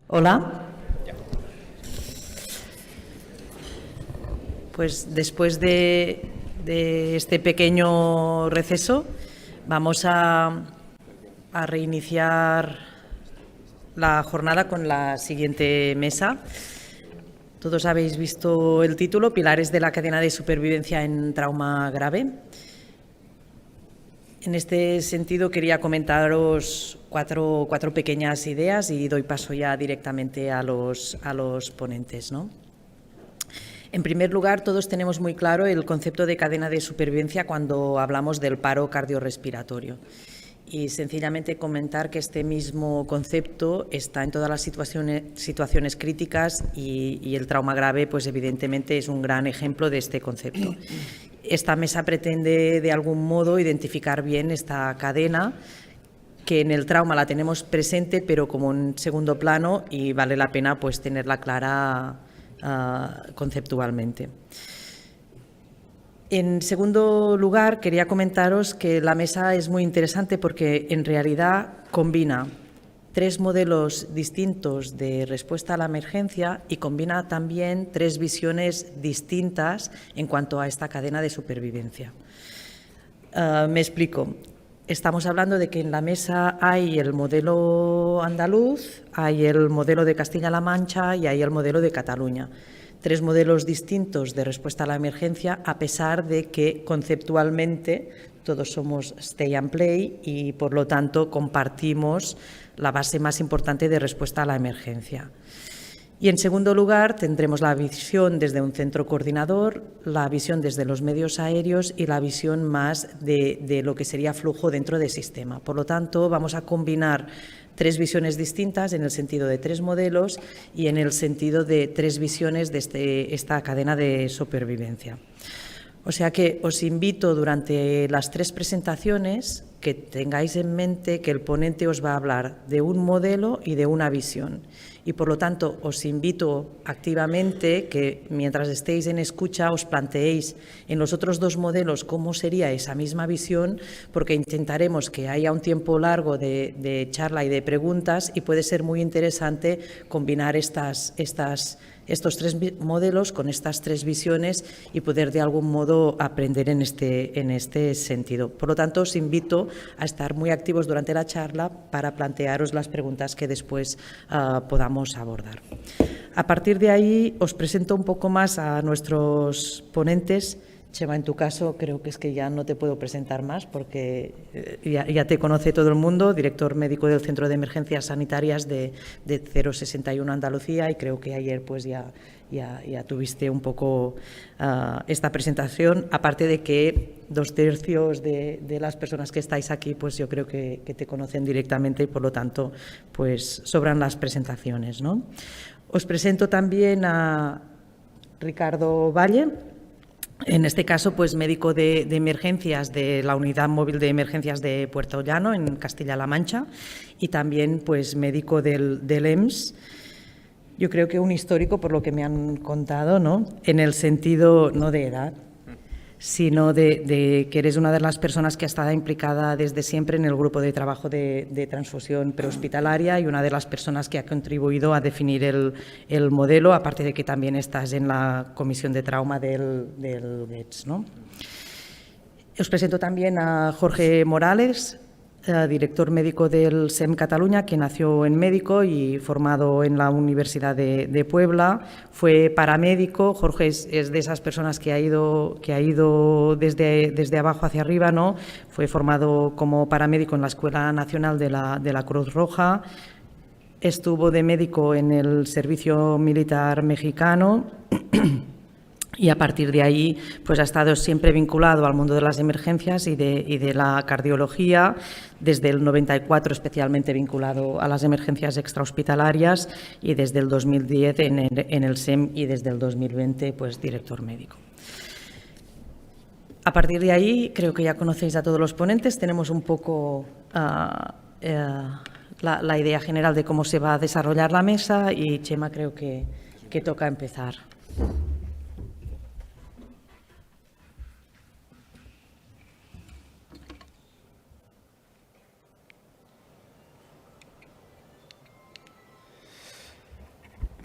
Hola. Pues después de este pequeño receso vamos a reiniciar la jornada con la siguiente mesa. Todos habéis visto el título, Pilares de la cadena de supervivencia en trauma grave. En este sentido quería comentaros cuatro pequeñas ideas y doy paso ya directamente a los ponentes, ¿no? En primer lugar, todos tenemos muy claro el concepto de cadena de supervivencia cuando hablamos del paro cardiorrespiratorio. Y sencillamente comentar que este mismo concepto está en todas las situaciones críticas y el trauma grave, pues evidentemente es un gran ejemplo de este concepto. Esta mesa pretende de algún modo identificar bien esta cadena, que en el trauma la tenemos presente, pero como en segundo plano, y vale la pena pues tenerla clara conceptualmente. En segundo lugar, quería comentaros que la mesa es muy interesante porque en realidad combina tres modelos distintos de respuesta a la emergencia y combina también tres visiones distintas en cuanto a esta cadena de supervivencia. Me explico. Estamos hablando de que en la mesa hay el modelo andaluz, hay el modelo de Castilla-La Mancha y hay el modelo de Cataluña. Tres modelos distintos de respuesta a la emergencia, a pesar de que conceptualmente todos somos stay and play y, por lo tanto, compartimos la base más importante de respuesta a la emergencia. Y, en segundo lugar, tendremos la visión desde un centro coordinador, la visión desde los medios aéreos y la visión más de lo que sería flujo dentro del sistema. Por lo tanto, vamos a combinar tres visiones distintas en el sentido de tres modelos y en el sentido de tres visiones de esta cadena de supervivencia. O sea que os invito durante las tres presentaciones que tengáis en mente que el ponente os va a hablar de un modelo y de una visión. Y, por lo tanto, os invito activamente que, mientras estéis en escucha, os planteéis en los otros dos modelos cómo sería esa misma visión, porque intentaremos que haya un tiempo largo de charla y de preguntas y puede ser muy interesante combinar estos tres modelos con estas tres visiones y poder de algún modo aprender en este sentido. Por lo tanto, os invito a estar muy activos durante la charla para plantearos las preguntas que después podamos abordar. A partir de ahí, os presento un poco más a nuestros ponentes. Chema, en tu caso, creo que es que ya no te puedo presentar más porque ya te conoce todo el mundo, director médico del Centro de Emergencias Sanitarias de 061 Andalucía, y creo que ayer pues ya tuviste un poco esta presentación, aparte de que 2/3 de las personas que estáis aquí pues yo creo que te conocen directamente y, por lo tanto, pues sobran las presentaciones, ¿no? Os presento también a Ricardo Valle. En este caso, pues médico de emergencias de la Unidad Móvil de Emergencias de Puerto Llano, en Castilla-La Mancha, y también pues médico del EMS. Yo creo que un histórico, por lo que me han contado, ¿no? En el sentido no de edad, sino de que eres una de las personas que ha estado implicada desde siempre en el grupo de trabajo de transfusión prehospitalaria y una de las personas que ha contribuido a definir el modelo, aparte de que también estás en la comisión de trauma del GETS, ¿no? Os presento también a Jorge Morales, director médico del SEM Cataluña, que nació en médico y formado en la Universidad de Puebla. Fue paramédico. Jorge es de esas personas que ha ido desde abajo hacia arriba, ¿no? Fue formado como paramédico en la Escuela Nacional de la Cruz Roja. Estuvo de médico en el Servicio Militar Mexicano. Y a partir de ahí pues ha estado siempre vinculado al mundo de las emergencias y de la cardiología, desde el 94 especialmente vinculado a las emergencias extrahospitalarias y desde el 2010 en el SEM y desde el 2020 pues director médico. A partir de ahí creo que ya conocéis a todos los ponentes, tenemos un poco la idea general de cómo se va a desarrollar la mesa y, Chema, creo que toca empezar.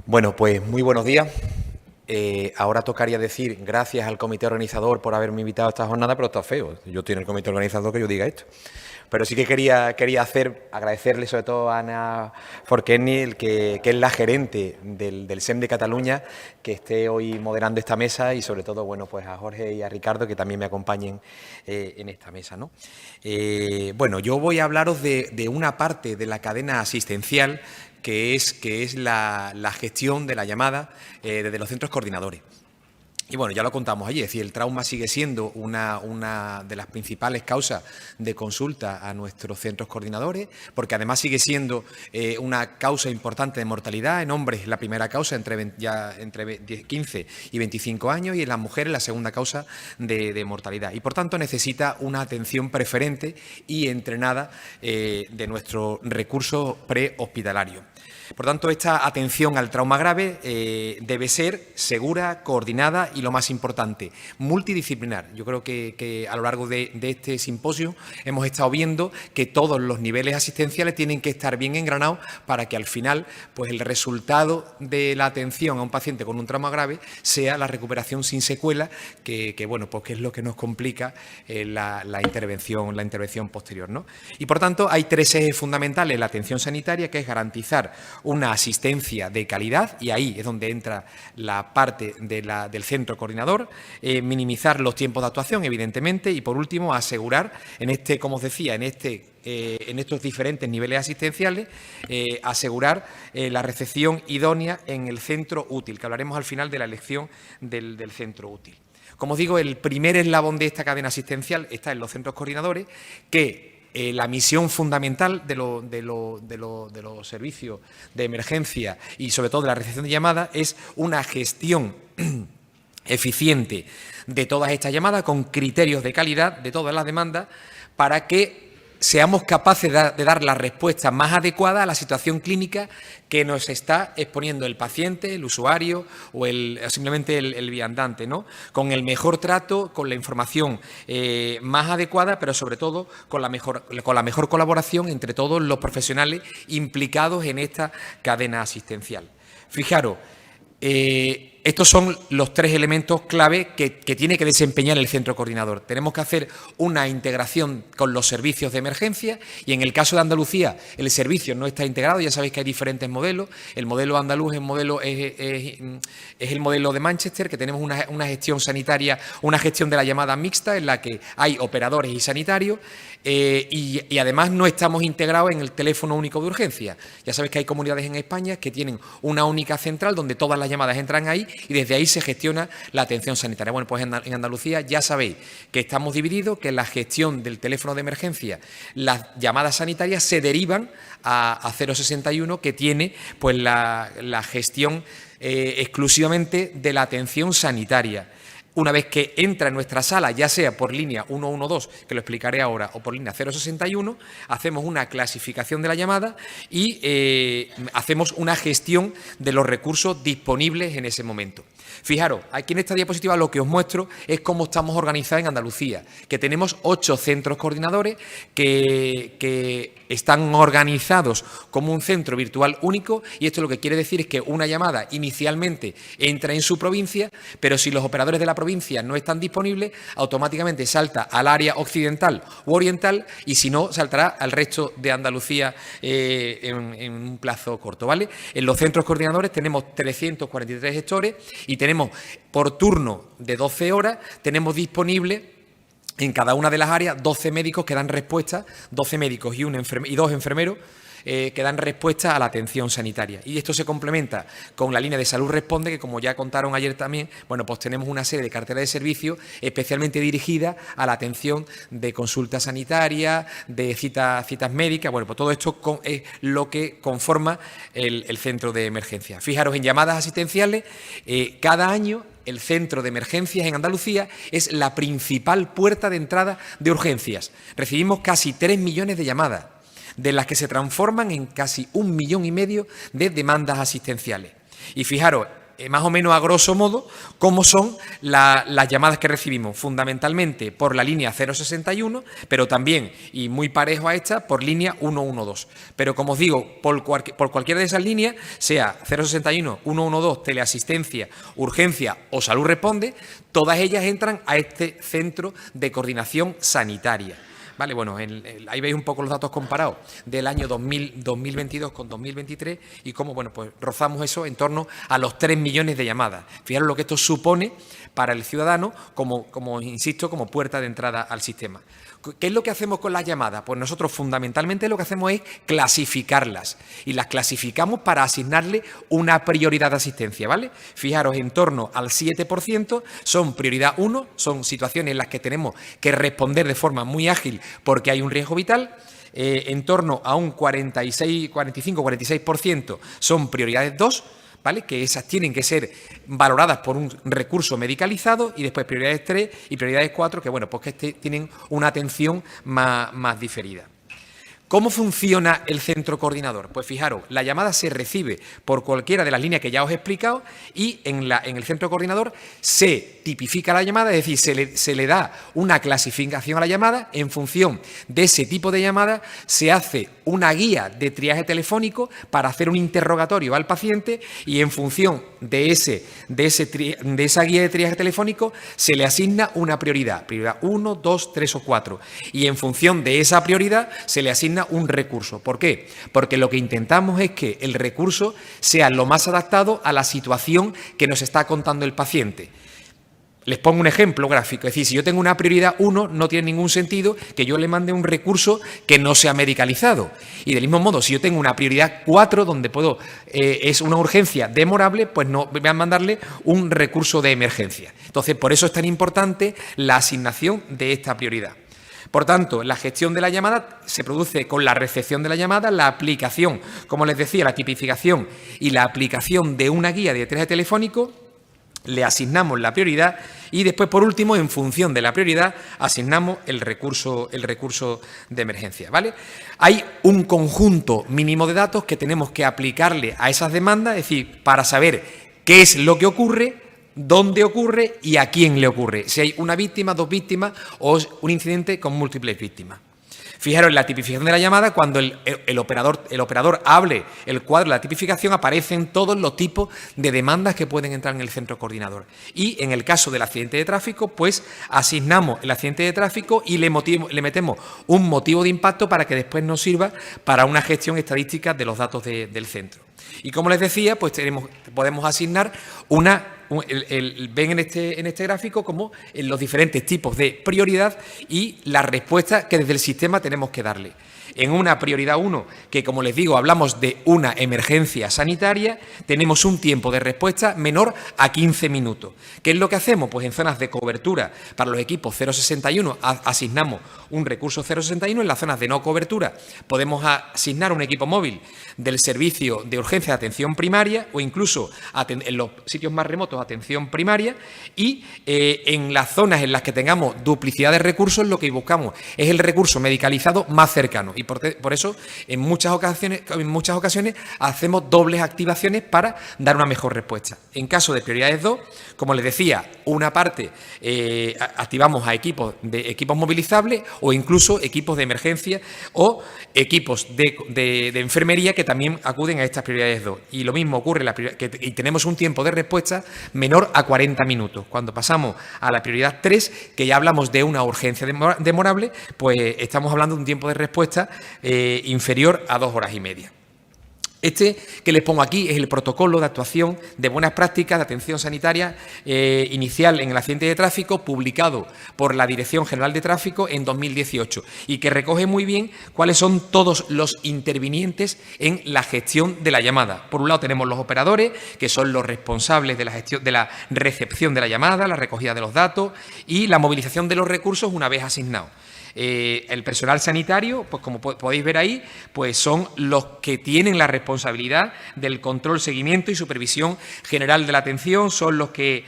Bueno, pues muy buenos días. Ahora tocaría decir gracias al comité organizador por haberme invitado a esta jornada, pero está feo. Yo estoy en el comité organizador que yo diga esto. Pero sí que quería agradecerle sobre todo a Ana Forquerni, que es la gerente del SEM de Cataluña, que esté hoy moderando esta mesa, y sobre todo, bueno, pues a Jorge y a Ricardo, que también me acompañen en esta mesa, ¿no? Bueno, yo voy a hablaros de una parte de la cadena asistencial que es la gestión de la llamada desde los centros coordinadores. Y bueno, ya lo contamos ayer, es decir, el trauma sigue siendo una de las principales causas de consulta a nuestros centros coordinadores, porque además sigue siendo una causa importante de mortalidad. En hombres la primera causa entre 15 y 25 años, y en las mujeres la segunda causa de mortalidad. Y por tanto necesita una atención preferente y entrenada de nuestro recurso prehospitalario. Por tanto, esta atención al trauma grave debe ser segura, coordinada y, lo más importante, multidisciplinar. Yo creo que a lo largo de este simposio hemos estado viendo que todos los niveles asistenciales tienen que estar bien engranados para que al final, pues, el resultado de la atención a un paciente con un trauma grave sea la recuperación sin secuela, bueno, pues que es lo que nos complica la intervención posterior, ¿no? Y por tanto hay tres ejes fundamentales en la atención sanitaria, que es garantizar una asistencia de calidad, y ahí es donde entra la parte del centro coordinador, minimizar los tiempos de actuación, evidentemente, y por último asegurar como os decía, en estos diferentes niveles asistenciales, asegurar la recepción idónea en el centro útil, que hablaremos al final de la elección del centro útil. Como os digo, el primer eslabón de esta cadena asistencial está en los centros coordinadores, que la misión fundamental de los servicios de emergencia y sobre todo de la recepción de llamadas es una gestión eficiente de todas estas llamadas con criterios de calidad de todas las demandas, para que seamos capaces de dar la respuesta más adecuada a la situación clínica que nos está exponiendo el paciente, el usuario o simplemente el viandante, ¿no? Con el mejor trato, con la información más adecuada, pero sobre todo con la mejor colaboración entre todos los profesionales implicados en esta cadena asistencial. Fijaros, estos son los tres elementos clave que tiene que desempeñar el centro coordinador. Tenemos que hacer una integración con los servicios de emergencia, y en el caso de Andalucía el servicio no está integrado. Ya sabéis que hay diferentes modelos. El modelo andaluz es el modelo de Manchester, que tenemos una gestión sanitaria, una gestión de la llamada mixta, en la que hay operadores y sanitarios, y además no estamos integrados en el teléfono único de urgencia. Ya sabéis que hay comunidades en España que tienen una única central donde todas las llamadas entran ahí, y desde ahí se gestiona la atención sanitaria. Bueno, pues en Andalucía ya sabéis que estamos divididos, que en la gestión del teléfono de emergencia las llamadas sanitarias se derivan a 061, que tiene pues la gestión exclusivamente de la atención sanitaria. Una vez que entra en nuestra sala, ya sea por línea 112, que lo explicaré ahora, o por línea 061, hacemos una clasificación de la llamada y hacemos una gestión de los recursos disponibles en ese momento. Fijaros, aquí en esta diapositiva lo que os muestro es cómo estamos organizados en Andalucía, que tenemos 8 centros coordinadores que están organizados como un centro virtual único, y esto lo que quiere decir es que una llamada inicialmente entra en su provincia, pero si los operadores de la provincia no están disponibles, automáticamente salta al área occidental u oriental, y si no, saltará al resto de Andalucía en un plazo corto, ¿vale? En los centros coordinadores tenemos 343 gestores y tenemos por turno de 12 horas, tenemos disponible en cada una de las áreas 12 médicos que dan respuesta, 12 médicos y 2 enfermeros que dan respuesta a la atención sanitaria. Y esto se complementa con la línea de Salud Responde, que como ya contaron ayer también, bueno, pues tenemos una serie de carteras de servicios especialmente dirigidas a la atención de consulta sanitaria, de citas médicas. Bueno, pues todo esto es lo que conforma el centro de emergencia. Fijaros, en llamadas asistenciales, cada año el centro de emergencias en Andalucía es la principal puerta de entrada de urgencias. Recibimos casi 3 millones de llamadas, de las que se transforman en casi 1,5 millones de demandas asistenciales. Y fijaros, más o menos a grosso modo, cómo son las llamadas que recibimos, fundamentalmente por la línea 061, pero también, y muy parejo a esta, por línea 112. Pero como os digo, por cualquiera de esas líneas, sea 061, 112, teleasistencia, urgencia o salud responde, todas ellas entran a este centro de coordinación sanitaria. Vale, bueno, ahí veis un poco los datos comparados del año 2022 con 2023 y cómo, bueno, pues rozamos eso en torno a los 3 millones de llamadas. Fijaros lo que esto supone para el ciudadano como insisto, como puerta de entrada al sistema. ¿Qué es lo que hacemos con las llamadas? Pues nosotros fundamentalmente lo que hacemos es clasificarlas y las clasificamos para asignarle una prioridad de asistencia, ¿vale? Fijaros, en torno al 7% son prioridad 1, son situaciones en las que tenemos que responder de forma muy ágil porque hay un riesgo vital. En torno a un 45-46% son prioridades 2, ¿vale? Que esas tienen que ser valoradas por un recurso medicalizado y después prioridades 3 y prioridades 4 que, bueno, pues que tienen una atención más diferida. ¿Cómo funciona el centro coordinador? Pues fijaros, la llamada se recibe por cualquiera de las líneas que ya os he explicado y en el centro coordinador se tipifica la llamada, es decir, se le da una clasificación a la llamada. En función de ese tipo de llamada se hace una guía de triaje telefónico para hacer un interrogatorio al paciente y en función de esa guía de triaje telefónico se le asigna una prioridad 1, 2, 3 o 4 y en función de esa prioridad se le asigna un recurso. ¿Por qué? Porque lo que intentamos es que el recurso sea lo más adaptado a la situación que nos está contando el paciente. Les pongo un ejemplo gráfico, es decir, si yo tengo una prioridad 1, no tiene ningún sentido que yo le mande un recurso que no sea medicalizado. Y del mismo modo, si yo tengo una prioridad 4, donde es una urgencia demorable, pues no voy a mandarle un recurso de emergencia. Entonces, por eso es tan importante la asignación de esta prioridad. Por tanto, la gestión de la llamada se produce con la recepción de la llamada, la aplicación, como les decía, la tipificación y la aplicación de una guía de triaje telefónico, le asignamos la prioridad y después, por último, en función de la prioridad, asignamos el recurso de emergencia, ¿vale? Hay un conjunto mínimo de datos que tenemos que aplicarle a esas demandas, es decir, para saber qué es lo que ocurre, dónde ocurre y a quién le ocurre, si hay una víctima, 2 víctimas o un incidente con múltiples víctimas. Fijaros, en la tipificación de la llamada, cuando el operador hable el cuadro de la tipificación, aparecen todos los tipos de demandas que pueden entrar en el centro coordinador. Y en el caso del accidente de tráfico, pues asignamos el accidente de tráfico y le metemos un motivo de impacto para que después nos sirva para una gestión estadística de los datos del centro. Y como les decía, pues podemos asignar ven en este gráfico como en los diferentes tipos de prioridad y la respuesta que desde el sistema tenemos que darle. En una prioridad 1, que como les digo, hablamos de una emergencia sanitaria, tenemos un tiempo de respuesta menor a 15 minutos. ¿Qué es lo que hacemos? Pues en zonas de cobertura para los equipos 061 asignamos un recurso 061, en las zonas de no cobertura podemos asignar un equipo móvil del servicio de urgencia de atención primaria o incluso en los sitios más remotos atención primaria y en las zonas en las que tengamos duplicidad de recursos lo que buscamos es el recurso medicalizado más cercano y por eso en muchas ocasiones hacemos dobles activaciones para dar una mejor respuesta. En caso de prioridades 2, como les decía, una parte activamos a equipos movilizables o incluso equipos de emergencia o equipos de enfermería que también acuden a estas prioridades 2. Y lo mismo ocurre y tenemos un tiempo de respuesta menor a 40 minutos. Cuando pasamos a la prioridad 3, que ya hablamos de una urgencia demorable, pues estamos hablando de un tiempo de respuesta inferior a 2 horas y media. Este que les pongo aquí es el protocolo de actuación de buenas prácticas de atención sanitaria inicial en el accidente de tráfico, publicado por la Dirección General de Tráfico en 2018 y que recoge muy bien cuáles son todos los intervinientes en la gestión de la llamada. Por un lado tenemos los operadores, que son los responsables de la recepción de la llamada, la recogida de los datos y la movilización de los recursos una vez asignados. El personal sanitario, pues como podéis ver ahí, pues son los que tienen la responsabilidad del control, seguimiento y supervisión general de la atención, son los que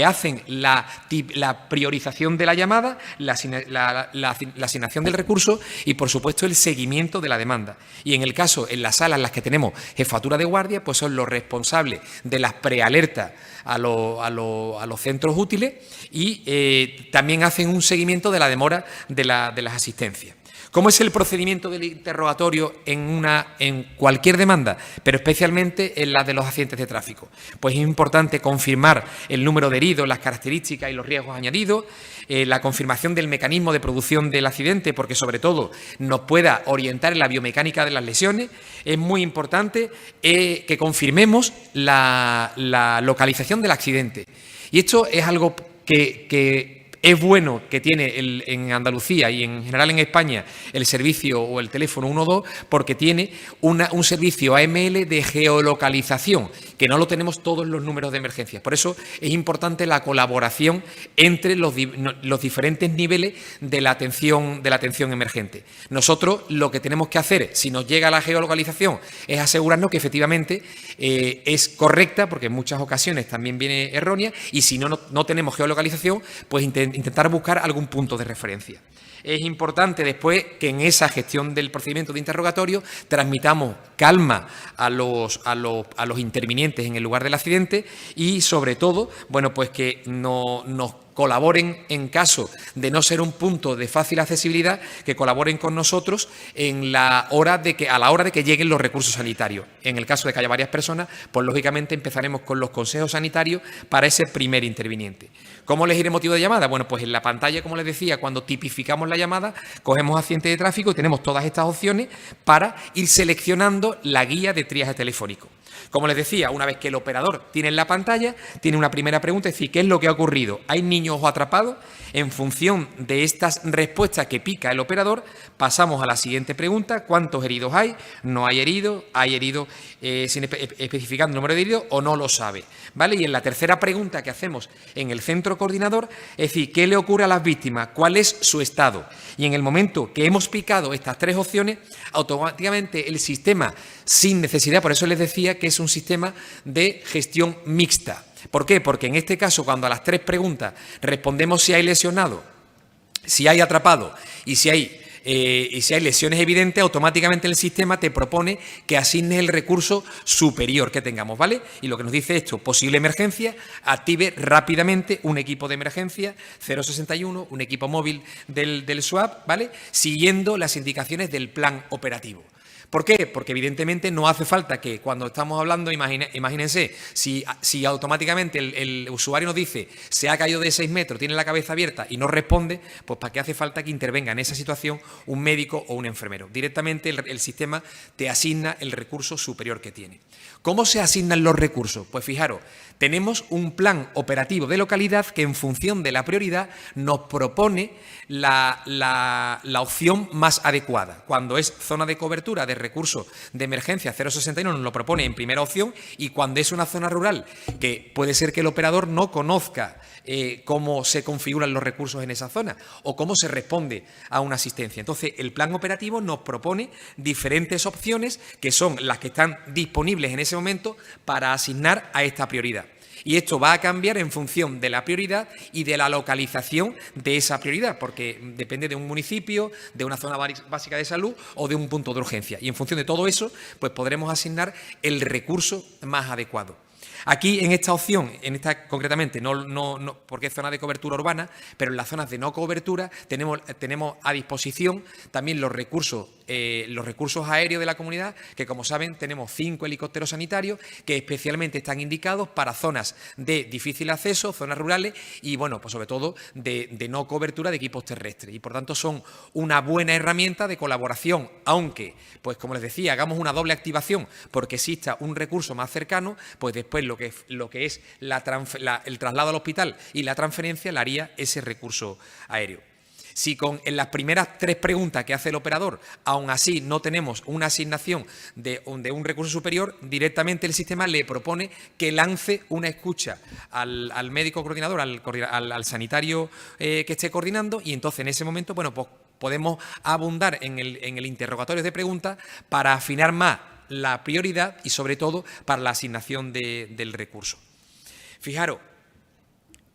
hacen la priorización de la llamada, la asignación del recurso y, por supuesto, el seguimiento de la demanda. Y en el caso, en las salas en las que tenemos jefatura de guardia, pues son los responsables de las prealertas a los centros útiles y también hacen un seguimiento de la demora de las asistencias. ¿Cómo es el procedimiento del interrogatorio en cualquier demanda, pero especialmente en la de los accidentes de tráfico? Pues es importante confirmar el número de heridos, las características y los riesgos añadidos, la confirmación del mecanismo de producción del accidente, porque sobre todo nos pueda orientar en la biomecánica de las lesiones. Es muy importante que confirmemos la localización del accidente. Y esto es algo que es bueno que tiene en Andalucía y en general en España el servicio o el teléfono 112, porque tiene un servicio AML de geolocalización, que no lo tenemos todos los números de emergencias. Por eso es importante la colaboración entre los diferentes niveles de la atención emergente. Nosotros lo que tenemos que hacer, si nos llega la geolocalización, es asegurarnos que efectivamente es correcta, porque en muchas ocasiones también viene errónea, y si no tenemos geolocalización, pues intentar buscar algún punto de referencia. Es importante después que en esa gestión del procedimiento de interrogatorio transmitamos calma a los intervinientes en el lugar del accidente y, sobre todo, bueno, pues que nos colaboren en caso de no ser un punto de fácil accesibilidad, que colaboren con nosotros a la hora de que lleguen los recursos sanitarios. En el caso de que haya varias personas, pues lógicamente empezaremos con los consejos sanitarios para ese primer interviniente. ¿Cómo elegir el motivo de llamada? Bueno, pues en la pantalla, como les decía, cuando tipificamos la llamada, cogemos accidente de tráfico y tenemos todas estas opciones para ir seleccionando la guía de triaje telefónico. Como les decía, una vez que el operador tiene en la pantalla, tiene una primera pregunta, es decir, ¿qué es lo que ha ocurrido? ¿Hay niños o atrapados? En función de estas respuestas que pica el operador, pasamos a la siguiente pregunta: ¿cuántos heridos hay? ¿No hay heridos? ¿Hay heridos sin especificar el número de heridos o no lo sabe? ¿Vale? Y en la tercera pregunta que hacemos en el centro coordinador, es decir, ¿qué le ocurre a las víctimas? ¿Cuál es su estado? Y en el momento que hemos picado estas tres opciones, automáticamente el sistema, sin necesidad, por eso les decía que es un sistema de gestión mixta. ¿Por qué? Porque en este caso, cuando a las tres preguntas respondemos si hay lesionado, si hay atrapado y si hay lesiones evidentes, automáticamente el sistema te propone que asignes el recurso superior que tengamos, ¿vale? Y lo que nos dice esto: posible emergencia, active rápidamente un equipo de emergencia 061, un equipo móvil del SWAP, ¿vale? Siguiendo las indicaciones del plan operativo. ¿Por qué? Porque evidentemente no hace falta que cuando estamos hablando, imagínense, si automáticamente el usuario nos dice se ha caído de 6 metros, tiene la cabeza abierta y no responde, pues ¿para qué hace falta que intervenga en esa situación un médico o un enfermero? Directamente el sistema te asigna el recurso superior que tiene. ¿Cómo se asignan los recursos? Pues fijaros, tenemos un plan operativo de localidad que en función de la prioridad nos propone la opción más adecuada. Cuando es zona de cobertura de recursos de emergencia 061 nos lo propone en primera opción, y cuando es una zona rural, que puede ser que el operador no conozca cómo se configuran los recursos en esa zona o cómo se responde a una asistencia. Entonces, el plan operativo nos propone diferentes opciones que son las que están disponibles en ese momento para asignar a esta prioridad. Y esto va a cambiar en función de la prioridad y de la localización de esa prioridad, porque depende de un municipio, de una zona básica de salud o de un punto de urgencia. Y en función de todo eso, pues podremos asignar el recurso más adecuado. Aquí en esta opción, concretamente, no porque es zona de cobertura urbana, pero en las zonas de no cobertura tenemos a disposición también los recursos aéreos de la comunidad, que como saben tenemos 5 helicópteros sanitarios que especialmente están indicados para zonas de difícil acceso, zonas rurales y, bueno, pues sobre todo de no cobertura de equipos terrestres. Y por tanto son una buena herramienta de colaboración, aunque, pues como les decía, hagamos una doble activación porque exista un recurso más cercano, pues después lo que es el traslado al hospital y la transferencia la haría ese recurso aéreo. Si en las primeras 3 preguntas que hace el operador, aún así no tenemos una asignación de un recurso superior, directamente el sistema le propone que lance una escucha al médico coordinador, al sanitario que esté coordinando, y entonces en ese momento, bueno, pues podemos abundar en el interrogatorio de preguntas para afinar más la prioridad y, sobre todo, para la asignación del recurso. Fijaros,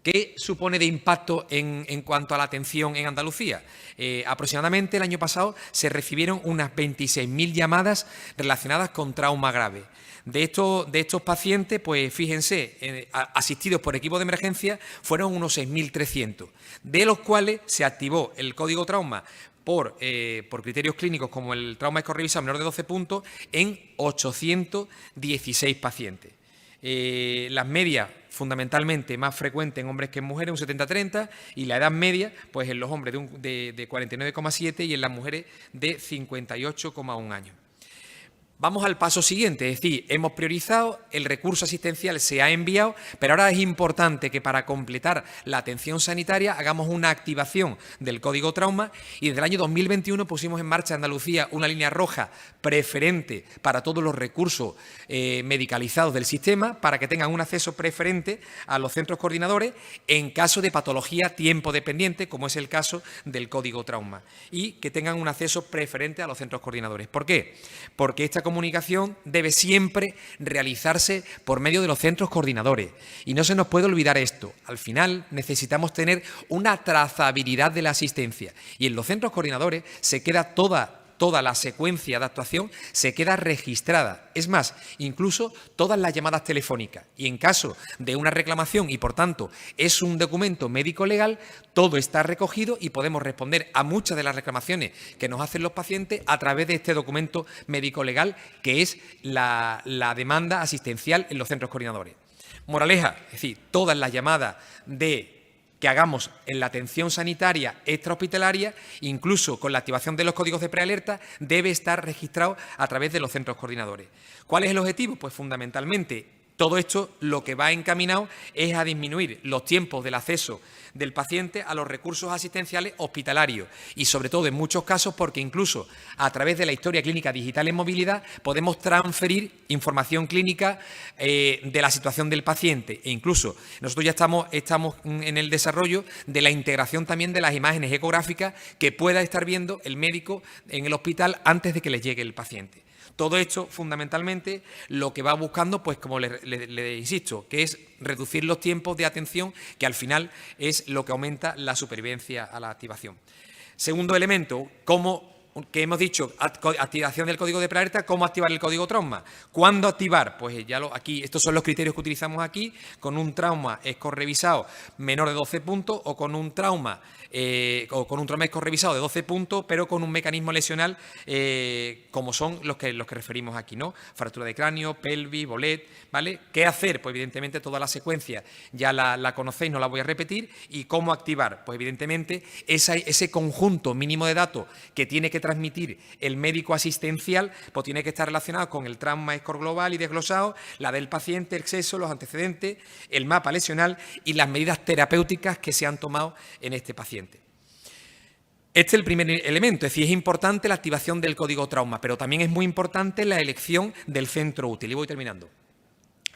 ¿qué supone de impacto en cuanto a la atención en Andalucía? Aproximadamente el año pasado se recibieron unas 26.000 llamadas relacionadas con trauma grave. De estos pacientes, pues fíjense, asistidos por equipos de emergencia fueron unos 6.300, de los cuales se activó el código trauma por criterios clínicos como el trauma escorrevisado menor de 12 puntos en 816 pacientes. Las medias fundamentalmente más frecuentes en hombres que en mujeres, un 70-30, y la edad media, pues en los hombres de 49,7 y en las mujeres de 58,1 años. Vamos al paso siguiente, es decir, hemos priorizado, el recurso asistencial se ha enviado, pero ahora es importante que para completar la atención sanitaria hagamos una activación del código trauma y desde el año 2021 pusimos en marcha en Andalucía una línea roja preferente para todos los recursos medicalizados del sistema para que tengan un acceso preferente a los centros coordinadores en caso de patología tiempo dependiente, como es el caso del código trauma, y que tengan un acceso preferente a los centros coordinadores. ¿Por qué? Porque esta comunicación debe siempre realizarse por medio de los centros coordinadores. Y no se nos puede olvidar esto. Al final necesitamos tener una trazabilidad de la asistencia. Y en los centros coordinadores se queda toda la secuencia de actuación se queda registrada. Es más, incluso todas las llamadas telefónicas. Y en caso de una reclamación y, por tanto, es un documento médico-legal, todo está recogido y podemos responder a muchas de las reclamaciones que nos hacen los pacientes a través de este documento médico-legal, que es la demanda asistencial en los centros coordinadores. Moraleja, es decir, todas las llamadas que hagamos en la atención sanitaria extrahospitalaria, incluso con la activación de los códigos de prealerta, debe estar registrado a través de los centros coordinadores. ¿Cuál es el objetivo? Pues fundamentalmente todo esto lo que va encaminado es a disminuir los tiempos del acceso del paciente a los recursos asistenciales hospitalarios y, sobre todo, en muchos casos, porque incluso a través de la historia clínica digital en movilidad podemos transferir información clínica de la situación del paciente e incluso nosotros ya estamos en el desarrollo de la integración también de las imágenes ecográficas que pueda estar viendo el médico en el hospital antes de que les llegue el paciente. Todo esto, fundamentalmente, lo que va buscando, pues como le insisto, que es reducir los tiempos de atención, que al final es lo que aumenta la supervivencia a la activación. Segundo elemento, que hemos dicho, activación del código de prealerta, ¿cómo activar el código trauma? ¿Cuándo activar? Pues aquí, estos son los criterios que utilizamos aquí, con un trauma escorrevisado menor de 12 puntos o con un trauma escorrevisado de 12 puntos, pero con un mecanismo lesional como son los que referimos aquí, ¿no? Fractura de cráneo, pelvis, bolet, ¿vale? ¿Qué hacer? Pues evidentemente toda la secuencia ya la conocéis, no la voy a repetir. ¿Y cómo activar? Pues evidentemente ese conjunto mínimo de datos que tiene que transmitir el médico asistencial, pues tiene que estar relacionado con el trauma escor global y desglosado, la del paciente, el sexo, los antecedentes, el mapa lesional y las medidas terapéuticas que se han tomado en este paciente. Este es el primer elemento, es decir, es importante la activación del código trauma, pero también es muy importante la elección del centro útil. Y voy terminando.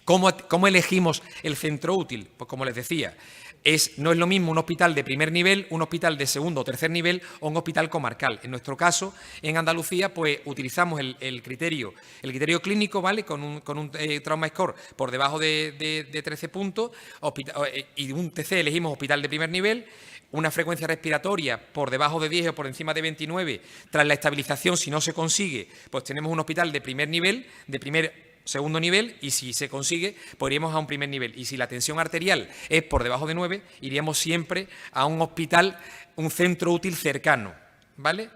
¿Cómo elegimos el centro útil? Pues como les decía, no es lo mismo un hospital de primer nivel, un hospital de segundo o tercer nivel o un hospital comarcal. En nuestro caso, en Andalucía, pues utilizamos el criterio clínico, ¿vale? Con un trauma score por debajo de 13 puntos y un TC elegimos hospital de primer nivel, una frecuencia respiratoria por debajo de 10 o por encima de 29, tras la estabilización, si no se consigue, pues tenemos un hospital de primer nivel, segundo nivel, y si se consigue, pues iríamos a un primer nivel. Y si la tensión arterial es por debajo de 9, iríamos siempre a un hospital, un centro útil cercano, ¿vale?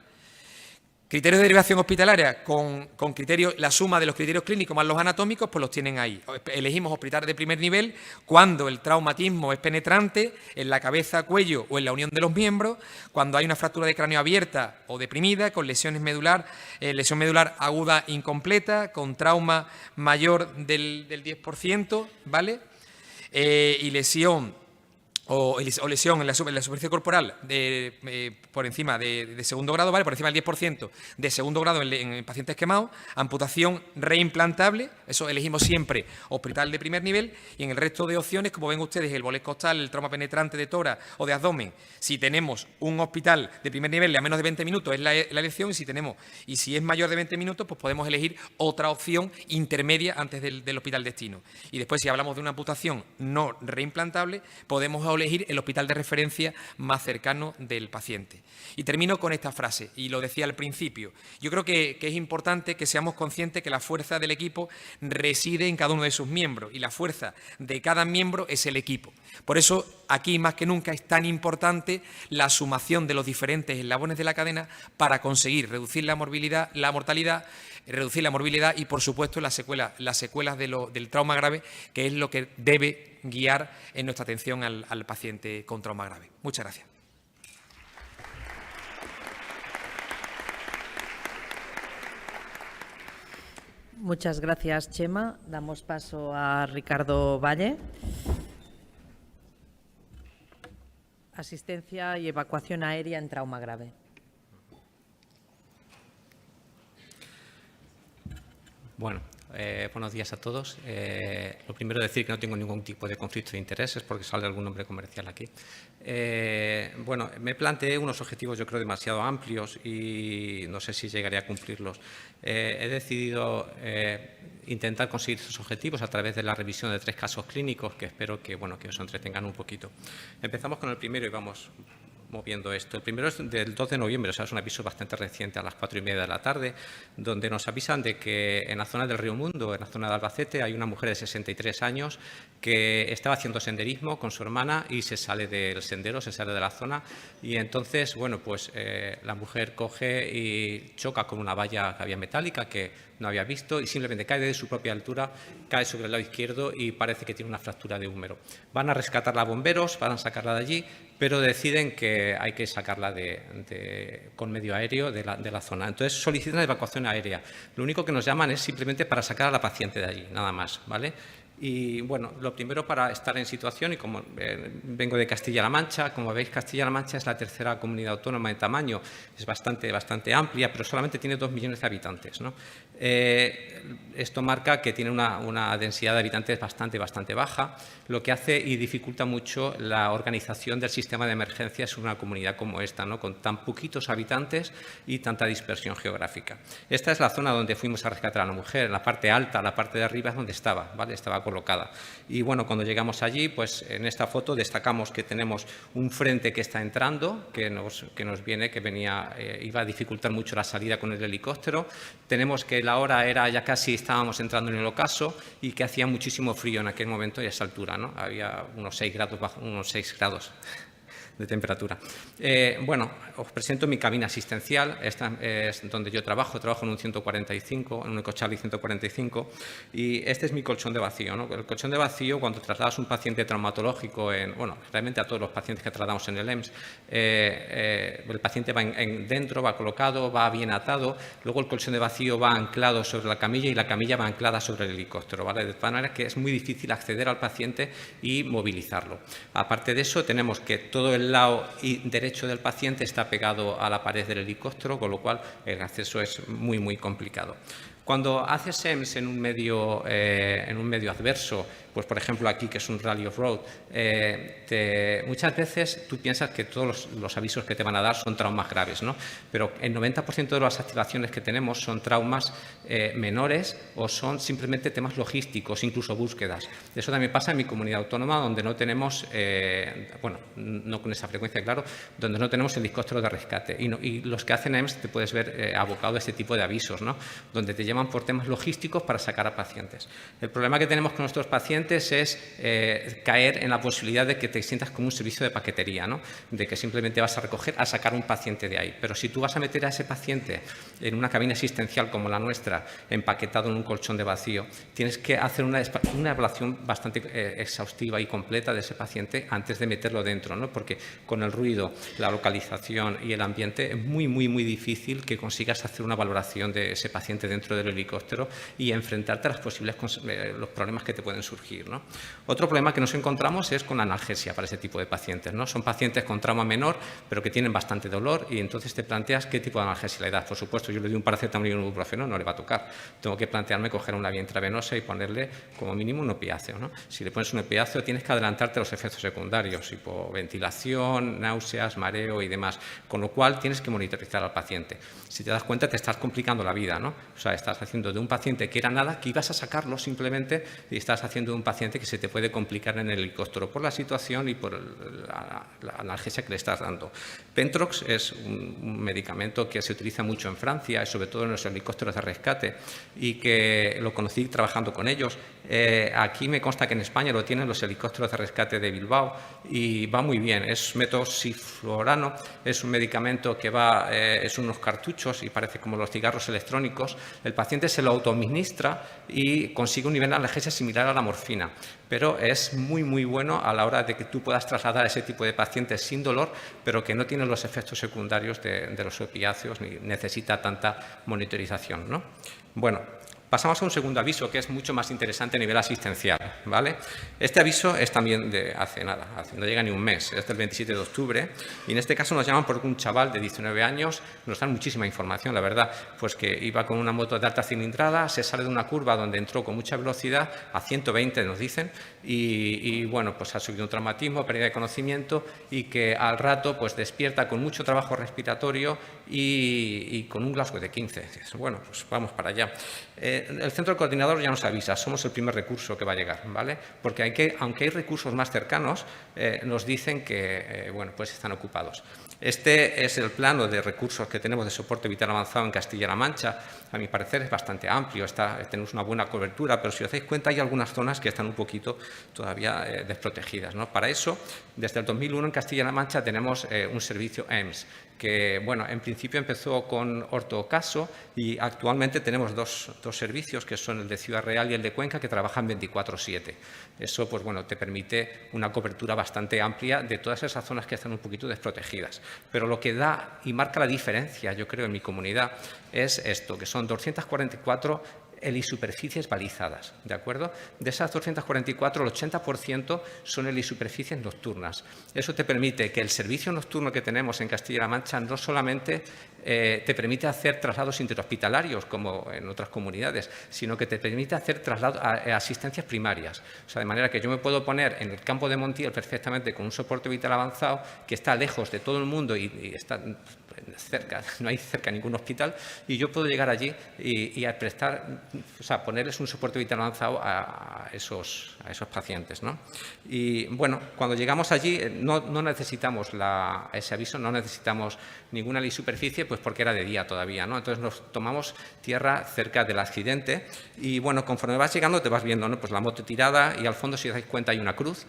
Criterios de derivación hospitalaria con criterios, la suma de los criterios clínicos más los anatómicos, pues los tienen ahí. Elegimos hospital de primer nivel cuando el traumatismo es penetrante en la cabeza, cuello o en la unión de los miembros, cuando hay una fractura de cráneo abierta o deprimida, con lesión medular aguda incompleta, con trauma mayor del 10%, ¿vale? Y lesión o lesión en la superficie corporal por encima de segundo grado, ¿vale? Por encima del 10% de segundo grado en pacientes quemados, amputación reimplantable, eso elegimos siempre hospital de primer nivel, y en el resto de opciones, como ven ustedes, el bolés costal, el trauma penetrante de tórax o de abdomen, si tenemos un hospital de primer nivel de a menos de 20 minutos es la elección, y si es mayor de 20 minutos, pues podemos elegir otra opción intermedia antes del hospital destino. Y después, si hablamos de una amputación no reimplantable, podemos elegir el hospital de referencia más cercano del paciente. Y termino con esta frase, y lo decía al principio. Yo creo que es importante que seamos conscientes que la fuerza del equipo reside en cada uno de sus miembros, y la fuerza de cada miembro es el equipo. Por eso, aquí más que nunca es tan importante la sumación de los diferentes eslabones de la cadena para conseguir reducir la mortalidad, reducir la morbilidad y, por supuesto, las secuelas del trauma grave, que es lo que debe guiar en nuestra atención al paciente con trauma grave. Muchas gracias. Muchas gracias, Chema. Damos paso a Ricardo Valle. Asistencia y evacuación aérea en trauma grave. Bueno, buenos días a todos. Lo primero decir que no tengo ningún tipo de conflicto de intereses porque sale algún nombre comercial aquí. Bueno, me planteé unos objetivos yo creo demasiado amplios y no sé si llegaré a cumplirlos. He decidido intentar conseguir esos objetivos a través de la revisión de 3 casos clínicos que espero que, bueno, que os entretengan un poquito. Empezamos con el primero y vamos moviendo esto. El primero es del 2 de noviembre, o sea, es un aviso bastante reciente, a las 4:30 de la tarde, donde nos avisan de que en la zona del Río Mundo, en la zona de Albacete, hay una mujer de 63 años que estaba haciendo senderismo con su hermana y se sale del sendero, se sale de la zona y entonces, bueno, pues la mujer coge y choca con una valla que había metálica que no había visto y simplemente cae de su propia altura, cae sobre el lado izquierdo y parece que tiene una fractura de húmero. Van a rescatarla a bomberos, van a sacarla de allí, pero deciden que hay que sacarla con medio aéreo de la zona. Entonces solicitan evacuación aérea. Lo único que nos llaman es simplemente para sacar a la paciente de allí, nada más, ¿vale? Y bueno, lo primero para estar en situación, y como vengo de Castilla-La Mancha, como veis, Castilla-La Mancha es la tercera comunidad autónoma de tamaño, es bastante amplia, pero solamente tiene 2 millones de habitantes, ¿no? Esto marca que tiene una densidad de habitantes bastante baja, lo que hace y dificulta mucho la organización del sistema de emergencias en una comunidad como esta, ¿no? Con tan poquitos habitantes y tanta dispersión geográfica. Esta es la zona donde fuimos a rescatar a la mujer, en la parte alta, la parte de arriba es donde estaba, ¿vale? Estaba colocada. Y bueno, cuando llegamos allí, pues en esta foto destacamos que tenemos un frente que está entrando, que nos viene, que iba a dificultar mucho la salida con el helicóptero. Tenemos que la hora era ya casi, estábamos entrando en el ocaso y que hacía muchísimo frío en aquel momento y a esa altura, ¿no? Había unos 6 grados de temperatura. Bueno, os presento mi cabina asistencial. Esta es donde yo trabajo en un 145, en un Eco-Charlie 145, y este es mi colchón de vacío, ¿no? El colchón de vacío, cuando trasladas un paciente traumatológico, bueno, realmente a todos los pacientes que tratamos en el EMS, el paciente va dentro, va colocado, va bien atado, luego el colchón de vacío va anclado sobre la camilla y la camilla va anclada sobre el helicóptero, ¿vale? De tal manera que es muy difícil acceder al paciente y movilizarlo. Aparte de eso, tenemos que todo el lado derecho del paciente está pegado a la pared del helicóptero, con lo cual el acceso es muy complicado. Cuando haces EMS en un medio adverso, pues por ejemplo aquí que es un rally off-road, muchas veces tú piensas que todos los avisos que te van a dar son traumas graves, ¿no? Pero el 90% de las activaciones que tenemos son traumas menores o son simplemente temas logísticos, incluso búsquedas. Eso también pasa en mi comunidad autónoma, donde no tenemos, bueno, no con esa frecuencia, claro, donde no tenemos el helicóptero de rescate. Y los que hacen EMS te puedes ver abocado a este tipo de avisos, ¿no? Donde te llaman por temas logísticos para sacar a pacientes. El problema que tenemos con nuestros pacientes es caer en la posibilidad de que te sientas como un servicio de paquetería, ¿no? De que simplemente vas a recoger, a sacar un paciente de ahí. Pero si tú vas a meter a ese paciente en una cabina asistencial como la nuestra, empaquetado en un colchón de vacío, tienes que hacer una evaluación bastante exhaustiva y completa de ese paciente antes de meterlo dentro, ¿no? Porque con el ruido, la localización y el ambiente es muy difícil que consigas hacer una valoración de ese paciente dentro del del helicóptero y enfrentarte a los problemas que te pueden surgir, ¿no? Otro problema que nos encontramos es con la analgesia para ese tipo de pacientes, ¿no? Son pacientes con trauma menor, pero que tienen bastante dolor y entonces te planteas qué tipo de analgesia le das. Por supuesto, yo le doy un paracetamol y un ibuprofeno, no le va a tocar. Tengo que plantearme coger una vía intravenosa y ponerle como mínimo un opiáceo, ¿no? Si le pones un opiáceo tienes que adelantarte a los efectos secundarios, hipoventilación, náuseas, mareo y demás, con lo cual tienes que monitorizar al paciente. Si te das cuenta te estás complicando la vida, ¿no? O sea, estás haciendo de un paciente que era nada, que ibas a sacarlo simplemente, y estás haciendo de un paciente que se te puede complicar en el helicóptero por la situación y por la analgesia que le estás dando. Pentrox es un medicamento que se utiliza mucho en Francia y sobre todo en los helicópteros de rescate y que lo conocí trabajando con ellos. Aquí me consta que en España lo tienen los helicópteros de rescate de Bilbao y va muy bien. Es metoxiflorano, es un medicamento que es unos cartuchos y parece como los cigarros electrónicos. El paciente se lo autoadministra y consigue un nivel de analgesia similar a la morfina, pero es muy, muy bueno a la hora de que tú puedas trasladar a ese tipo de pacientes sin dolor, pero que no tienen los efectos secundarios de los opiáceos ni necesita tanta monitorización, ¿no? Bueno, pasamos a un segundo aviso que es mucho más interesante a nivel asistencial, ¿vale? Este aviso es también de hace nada, no llega ni un mes, es del 27 de octubre y en este caso nos llaman por un chaval de 19 años, nos dan muchísima información, la verdad, pues que iba con una moto de alta cilindrada, se sale de una curva donde entró con mucha velocidad, a 120 nos dicen, y bueno, pues ha subido un traumatismo, pérdida de conocimiento y que al rato pues despierta con mucho trabajo respiratorio y con un Glasgow de 15. Bueno, pues vamos para allá. El centro coordinador ya nos avisa, somos el primer recurso que va a llegar, ¿vale? Porque aunque hay recursos más cercanos, nos dicen que, bueno, pues están ocupados. Este es el plano de recursos que tenemos de soporte vital avanzado en Castilla-La Mancha. A mi parecer es bastante amplio, tenemos una buena cobertura, pero si os dais cuenta hay algunas zonas que están un poquito todavía desprotegidas, ¿no? Para eso, desde el 2001 en Castilla-La Mancha tenemos un servicio EMS, que, bueno, en principio empezó con Ortocaso y actualmente tenemos dos servicios, que son el de Ciudad Real y el de Cuenca, que trabajan 24/7. Eso, pues bueno, te permite una cobertura bastante amplia de todas esas zonas que están un poquito desprotegidas. Pero lo que da y marca la diferencia, yo creo, en mi comunidad, es esto, que son 244 helisuperficies balizadas, ¿de acuerdo? De esas 244, el 80% son helisuperficies nocturnas. Eso te permite que el servicio nocturno que tenemos en Castilla-La Mancha no solamente te permite hacer traslados interhospitalarios, como en otras comunidades, sino que te permite hacer traslados a asistencias primarias. O sea, de manera que yo me puedo poner en el campo de Montiel perfectamente con un soporte vital avanzado que está lejos de todo el mundo y está cerca, no hay cerca ningún hospital, y yo puedo llegar allí y a prestar, o sea, ponerles un soporte vital avanzado a esos pacientes, ¿no? Y bueno, cuando llegamos allí no necesitamos ese aviso, no necesitamos ninguna superficie, pues porque era de día todavía, ¿no? Entonces nos tomamos tierra cerca del accidente y bueno, conforme vas llegando te vas viendo, ¿no? Pues la moto tirada y al fondo, si os dais cuenta, hay una cruz,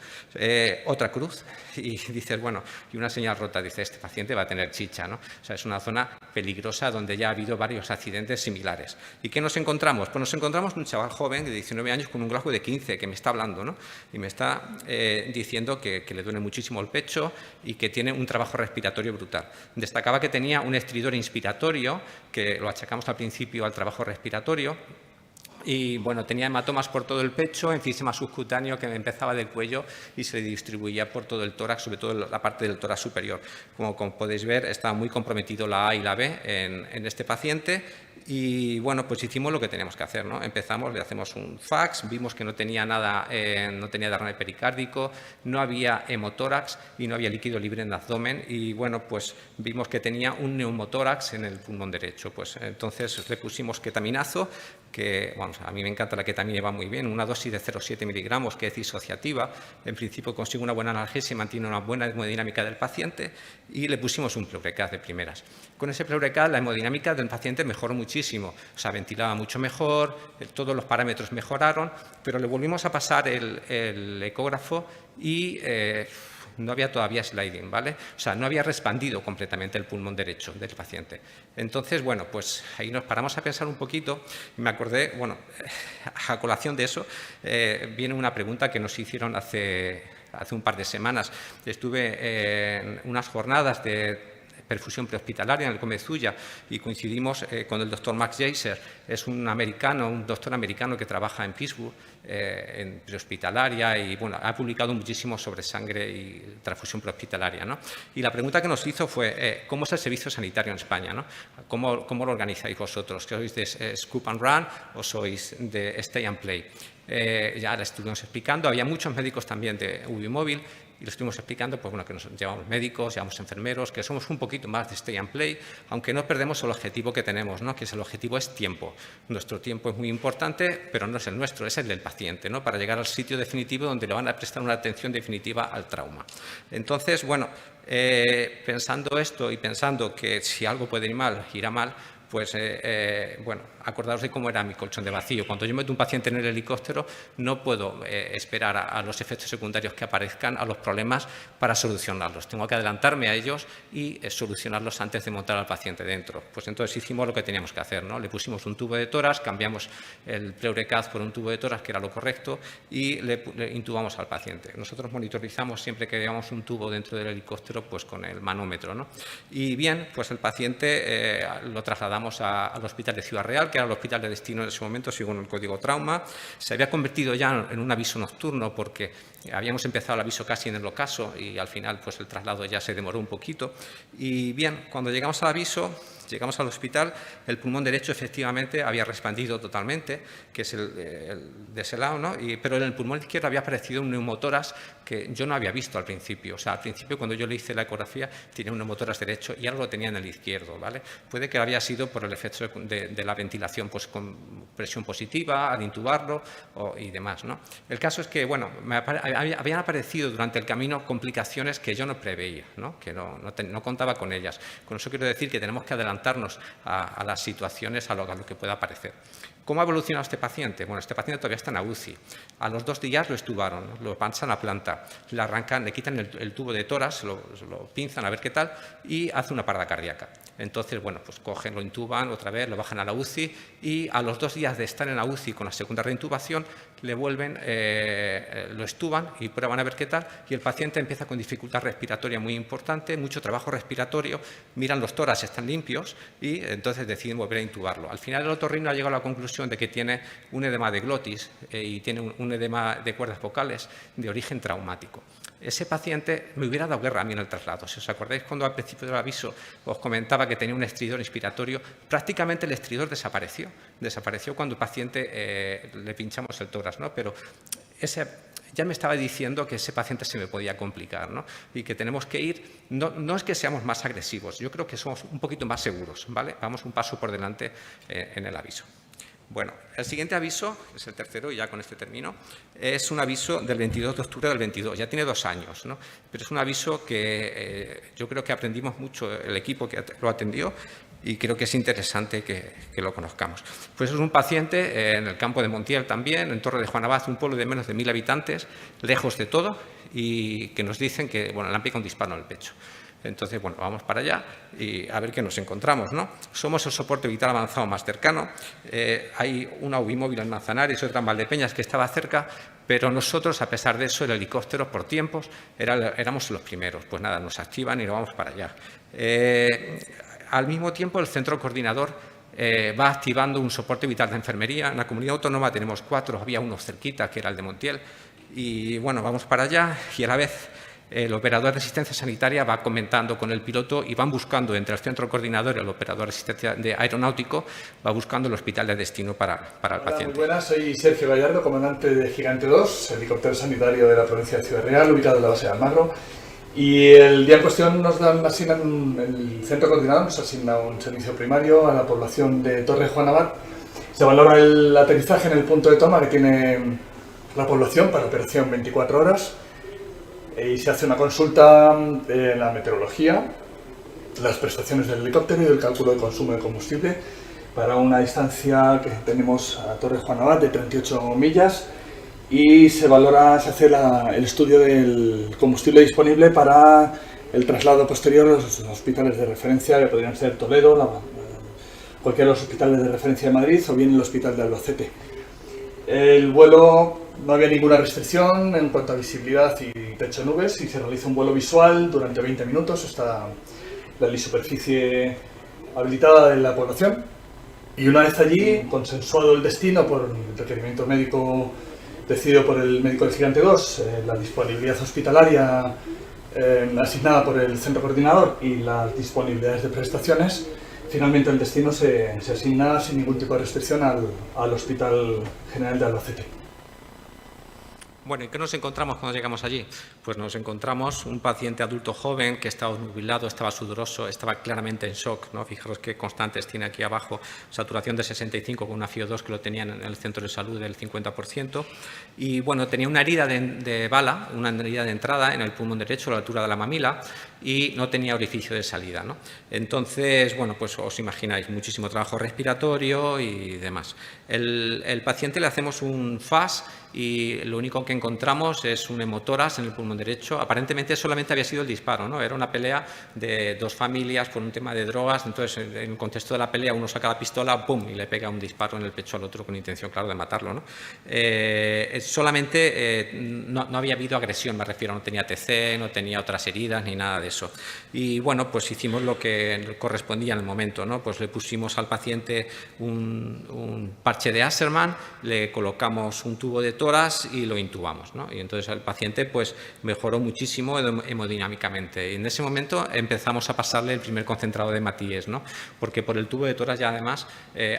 otra cruz, y dices, bueno, y una señal rota, dice, este paciente va a tener chicha, ¿no? O sea, es una zona peligrosa donde ya ha habido varios accidentes similares. ¿Y qué nos encontramos? Pues nos encontramos un chaval joven de 19 años con un Glasgow de 15 que me está hablando, ¿no? Y me está diciendo que le duele muchísimo el pecho y que tiene un trabajo respiratorio brutal. Destacaba que tenía un estridor inspiratorio, que lo achacamos al principio al trabajo respiratorio, y bueno, tenía hematomas por todo el pecho, enfisema subcutáneo que empezaba del cuello y se distribuía por todo el tórax, sobre todo la parte del tórax superior. Como podéis ver, estaba muy comprometido la A y la B en este paciente. Y bueno, pues hicimos lo que teníamos que hacer, ¿no? Empezamos, le hacemos un fax, vimos que no tenía nada, no tenía derrame pericárdico, no había hemotórax y no había líquido libre en el abdomen y bueno, pues vimos que tenía un neumotórax en el pulmón derecho. Pues entonces le pusimos ketaminazo, que vamos, a mí me encanta la ketamina, va muy bien, una dosis de 0,7 miligramos que es disociativa, en principio consigue una buena analgesia y mantiene una buena hemodinámica del paciente y le pusimos un Pleurecat de primeras. Con ese Pleurecat la hemodinámica del paciente mejoró muchísimo, o sea, ventilaba mucho mejor, todos los parámetros mejoraron, pero le volvimos a pasar el ecógrafo y no había todavía sliding, ¿vale? O sea, no había expandido completamente el pulmón derecho del paciente. Entonces, bueno, pues ahí nos paramos a pensar un poquito y me acordé, bueno, a colación de eso, viene una pregunta que nos hicieron hace un par de semanas. Estuve en unas jornadas de perfusión prehospitalaria en el Comezulla y coincidimos con el doctor Max Jaiser. Es un doctor americano que trabaja en Pittsburgh en prehospitalaria y bueno, ha publicado muchísimo sobre sangre y transfusión prehospitalaria, ¿no? Y la pregunta que nos hizo fue ¿cómo es el servicio sanitario en España, ¿no? ¿Cómo lo organizáis vosotros? ¿Sois de scoop and run o sois de stay and play? Ya la estuvimos explicando, había muchos médicos también de UBI móvil y lo estuvimos explicando, pues bueno, que nos llevamos médicos, llevamos enfermeros, que somos un poquito más de stay and play, aunque no perdemos el objetivo que tenemos, ¿no? Que el objetivo es tiempo. Nuestro tiempo es muy importante, pero no es el nuestro, es el del paciente, ¿no? Para llegar al sitio definitivo donde le van a prestar una atención definitiva al trauma. Entonces, bueno, pensando esto y pensando que si algo puede ir mal, irá mal, pues, bueno, acordaos de cómo era mi colchón de vacío. Cuando yo meto un paciente en el helicóptero, no puedo esperar a los efectos secundarios que aparezcan, a los problemas, para solucionarlos. Tengo que adelantarme a ellos y solucionarlos antes de montar al paciente dentro. Pues entonces hicimos lo que teníamos que hacer, ¿no? Le pusimos un tubo de tórax, cambiamos el Pleurecaz por un tubo de tórax, que era lo correcto, y le intubamos al paciente. Nosotros monitorizamos siempre que llevamos un tubo dentro del helicóptero, pues con el manómetro, ¿no? Y bien, pues el paciente lo trasladamos al Hospital de Ciudad Real, que era el hospital de destino en ese momento, según el código trauma. Se había convertido ya en un aviso nocturno porque habíamos empezado el aviso casi en el ocaso y al final pues el traslado ya se demoró un poquito. Y bien, cuando llegamos al aviso, llegamos al hospital, el pulmón derecho efectivamente había expandido totalmente, que es el de ese lado, ¿no? Pero en el pulmón izquierdo había aparecido un neumotórax que yo no había visto al principio. O sea, al principio cuando yo le hice la ecografía tenía un neumotórax derecho y ahora lo tenía en el izquierdo, ¿vale? Puede que había sido por el efecto de la ventilación pues con presión positiva, al intubarlo y demás, ¿no? El caso es que, bueno, habían aparecido durante el camino complicaciones que yo no preveía, ¿no? Que no contaba con ellas. Con eso quiero decir que tenemos que adelantarnos a las situaciones, a lo que pueda aparecer. ¿Cómo ha evolucionado este paciente? Bueno, este paciente todavía está en UCI. A los 2 días lo extubaron, lo pasan a planta, le arrancan, le quitan el tubo de tórax, lo pinzan a ver qué tal y hace una parada cardíaca. Entonces, bueno, pues cogen, lo intuban otra vez, lo bajan a la UCI y a los 2 días de estar en la UCI con la segunda reintubación le vuelven, lo extuban y prueban a ver qué tal y el paciente empieza con dificultad respiratoria muy importante, mucho trabajo respiratorio, miran los tórax, están limpios y entonces deciden volver a intubarlo. Al final el otorrino ha llegado a la conclusión de que tiene un edema de glotis y tiene un edema de cuerdas vocales de origen traumático. Ese paciente me hubiera dado guerra a mí en el traslado. Si os acordáis cuando al principio del aviso os comentaba que tenía un estridor inspiratorio, prácticamente el estridor desapareció. Desapareció cuando el paciente le pinchamos el tórax, ¿no? Pero ya me estaba diciendo que ese paciente se me podía complicar, ¿no? Y que tenemos que ir, no es que seamos más agresivos, yo creo que somos un poquito más seguros, ¿vale? Vamos un paso por delante en el aviso. Bueno, el siguiente aviso, es el tercero y ya con este termino, es un aviso del 22 de octubre del 22, ya tiene 2 años, ¿no? Pero es un aviso que yo creo que aprendimos mucho el equipo que lo atendió y creo que es interesante que lo conozcamos. Pues es un paciente en el campo de Montiel también, en Torre de Juan Abad, un pueblo de menos de 1000 habitantes, lejos de todo y que nos dicen que, bueno, le han picado un disparo en el pecho. Entonces, bueno, vamos para allá y a ver qué nos encontramos, ¿no? Somos el soporte vital avanzado más cercano. Hay una UBI móvil en Manzanares y otra en Valdepeñas que estaba cerca, pero nosotros, a pesar de eso, el helicóptero por tiempos éramos los primeros. Pues nada, nos activan y nos vamos para allá. Al mismo tiempo, el centro coordinador va activando un soporte vital de enfermería. En la comunidad autónoma tenemos 4, había uno cerquita, que era el de Montiel. Y bueno, vamos para allá y a la vez el operador de asistencia sanitaria va comentando con el piloto y van buscando entre el centro coordinador y el operador de asistencia aeronáutico, va buscando el hospital de destino para el paciente. Muy buenas, soy Sergio Gallardo, comandante de Gigante 2, helicóptero sanitario de la provincia de Ciudad Real, ubicado en la base de Almagro. Y el día en cuestión el centro coordinador nos asigna un servicio primario a la población de Torre de Juan Abad. Se valora el aterrizaje en el punto de toma que tiene la población para operación 24 horas. Y se hace una consulta de la meteorología, las prestaciones del helicóptero y del cálculo de consumo de combustible para una distancia que tenemos a Torre Juan Abad de 38 millas y se hace el estudio del combustible disponible para el traslado posterior a los hospitales de referencia que podrían ser Toledo, cualquiera de los hospitales de referencia de Madrid o bien el hospital de Albacete. El vuelo no había ninguna restricción en cuanto a visibilidad y techo de nubes y se realiza un vuelo visual durante 20 minutos. la lisoperficie habilitada de la población. Y una vez allí, consensuado el destino por el requerimiento médico decidido por el médico del Gigante 2, la disponibilidad hospitalaria asignada por el centro coordinador y las disponibilidades de prestaciones, finalmente el destino se asigna sin ningún tipo de restricción al Hospital General de Albacete. Bueno, ¿y qué nos encontramos cuando llegamos allí? Pues nos encontramos un paciente adulto joven que estaba nubilado, estaba sudoroso, estaba claramente en shock, ¿no? Fijaros qué constantes tiene aquí abajo, saturación de 65 con una FiO2 que lo tenían en el centro de salud del 50%. Y bueno, tenía una herida de bala, una herida de entrada en el pulmón derecho a la altura de la mamila y no tenía orificio de salida, ¿no? Entonces, bueno, pues os imagináis, muchísimo trabajo respiratorio y demás. El paciente le hacemos un FAS y lo único que encontramos es un hemotórax en el pulmón derecho. Aparentemente solamente había sido el disparo, ¿no? Era una pelea de dos familias por un tema de drogas. Entonces, en el contexto de la pelea, uno saca la pistola, ¡pum!, y le pega un disparo en el pecho al otro con intención, claro, de matarlo, ¿no? Solamente no había habido agresión, me refiero, no tenía TC, no tenía otras heridas ni nada de eso. Y bueno, pues hicimos lo que correspondía en el momento, ¿no? Pues le pusimos al paciente un parche de Asserman, le colocamos un tubo de tórax y lo intubamos, ¿no? Y entonces el paciente pues mejoró muchísimo hemodinámicamente. Y en ese momento empezamos a pasarle el primer concentrado de Matíes, ¿no? Porque por el tubo de tórax ya además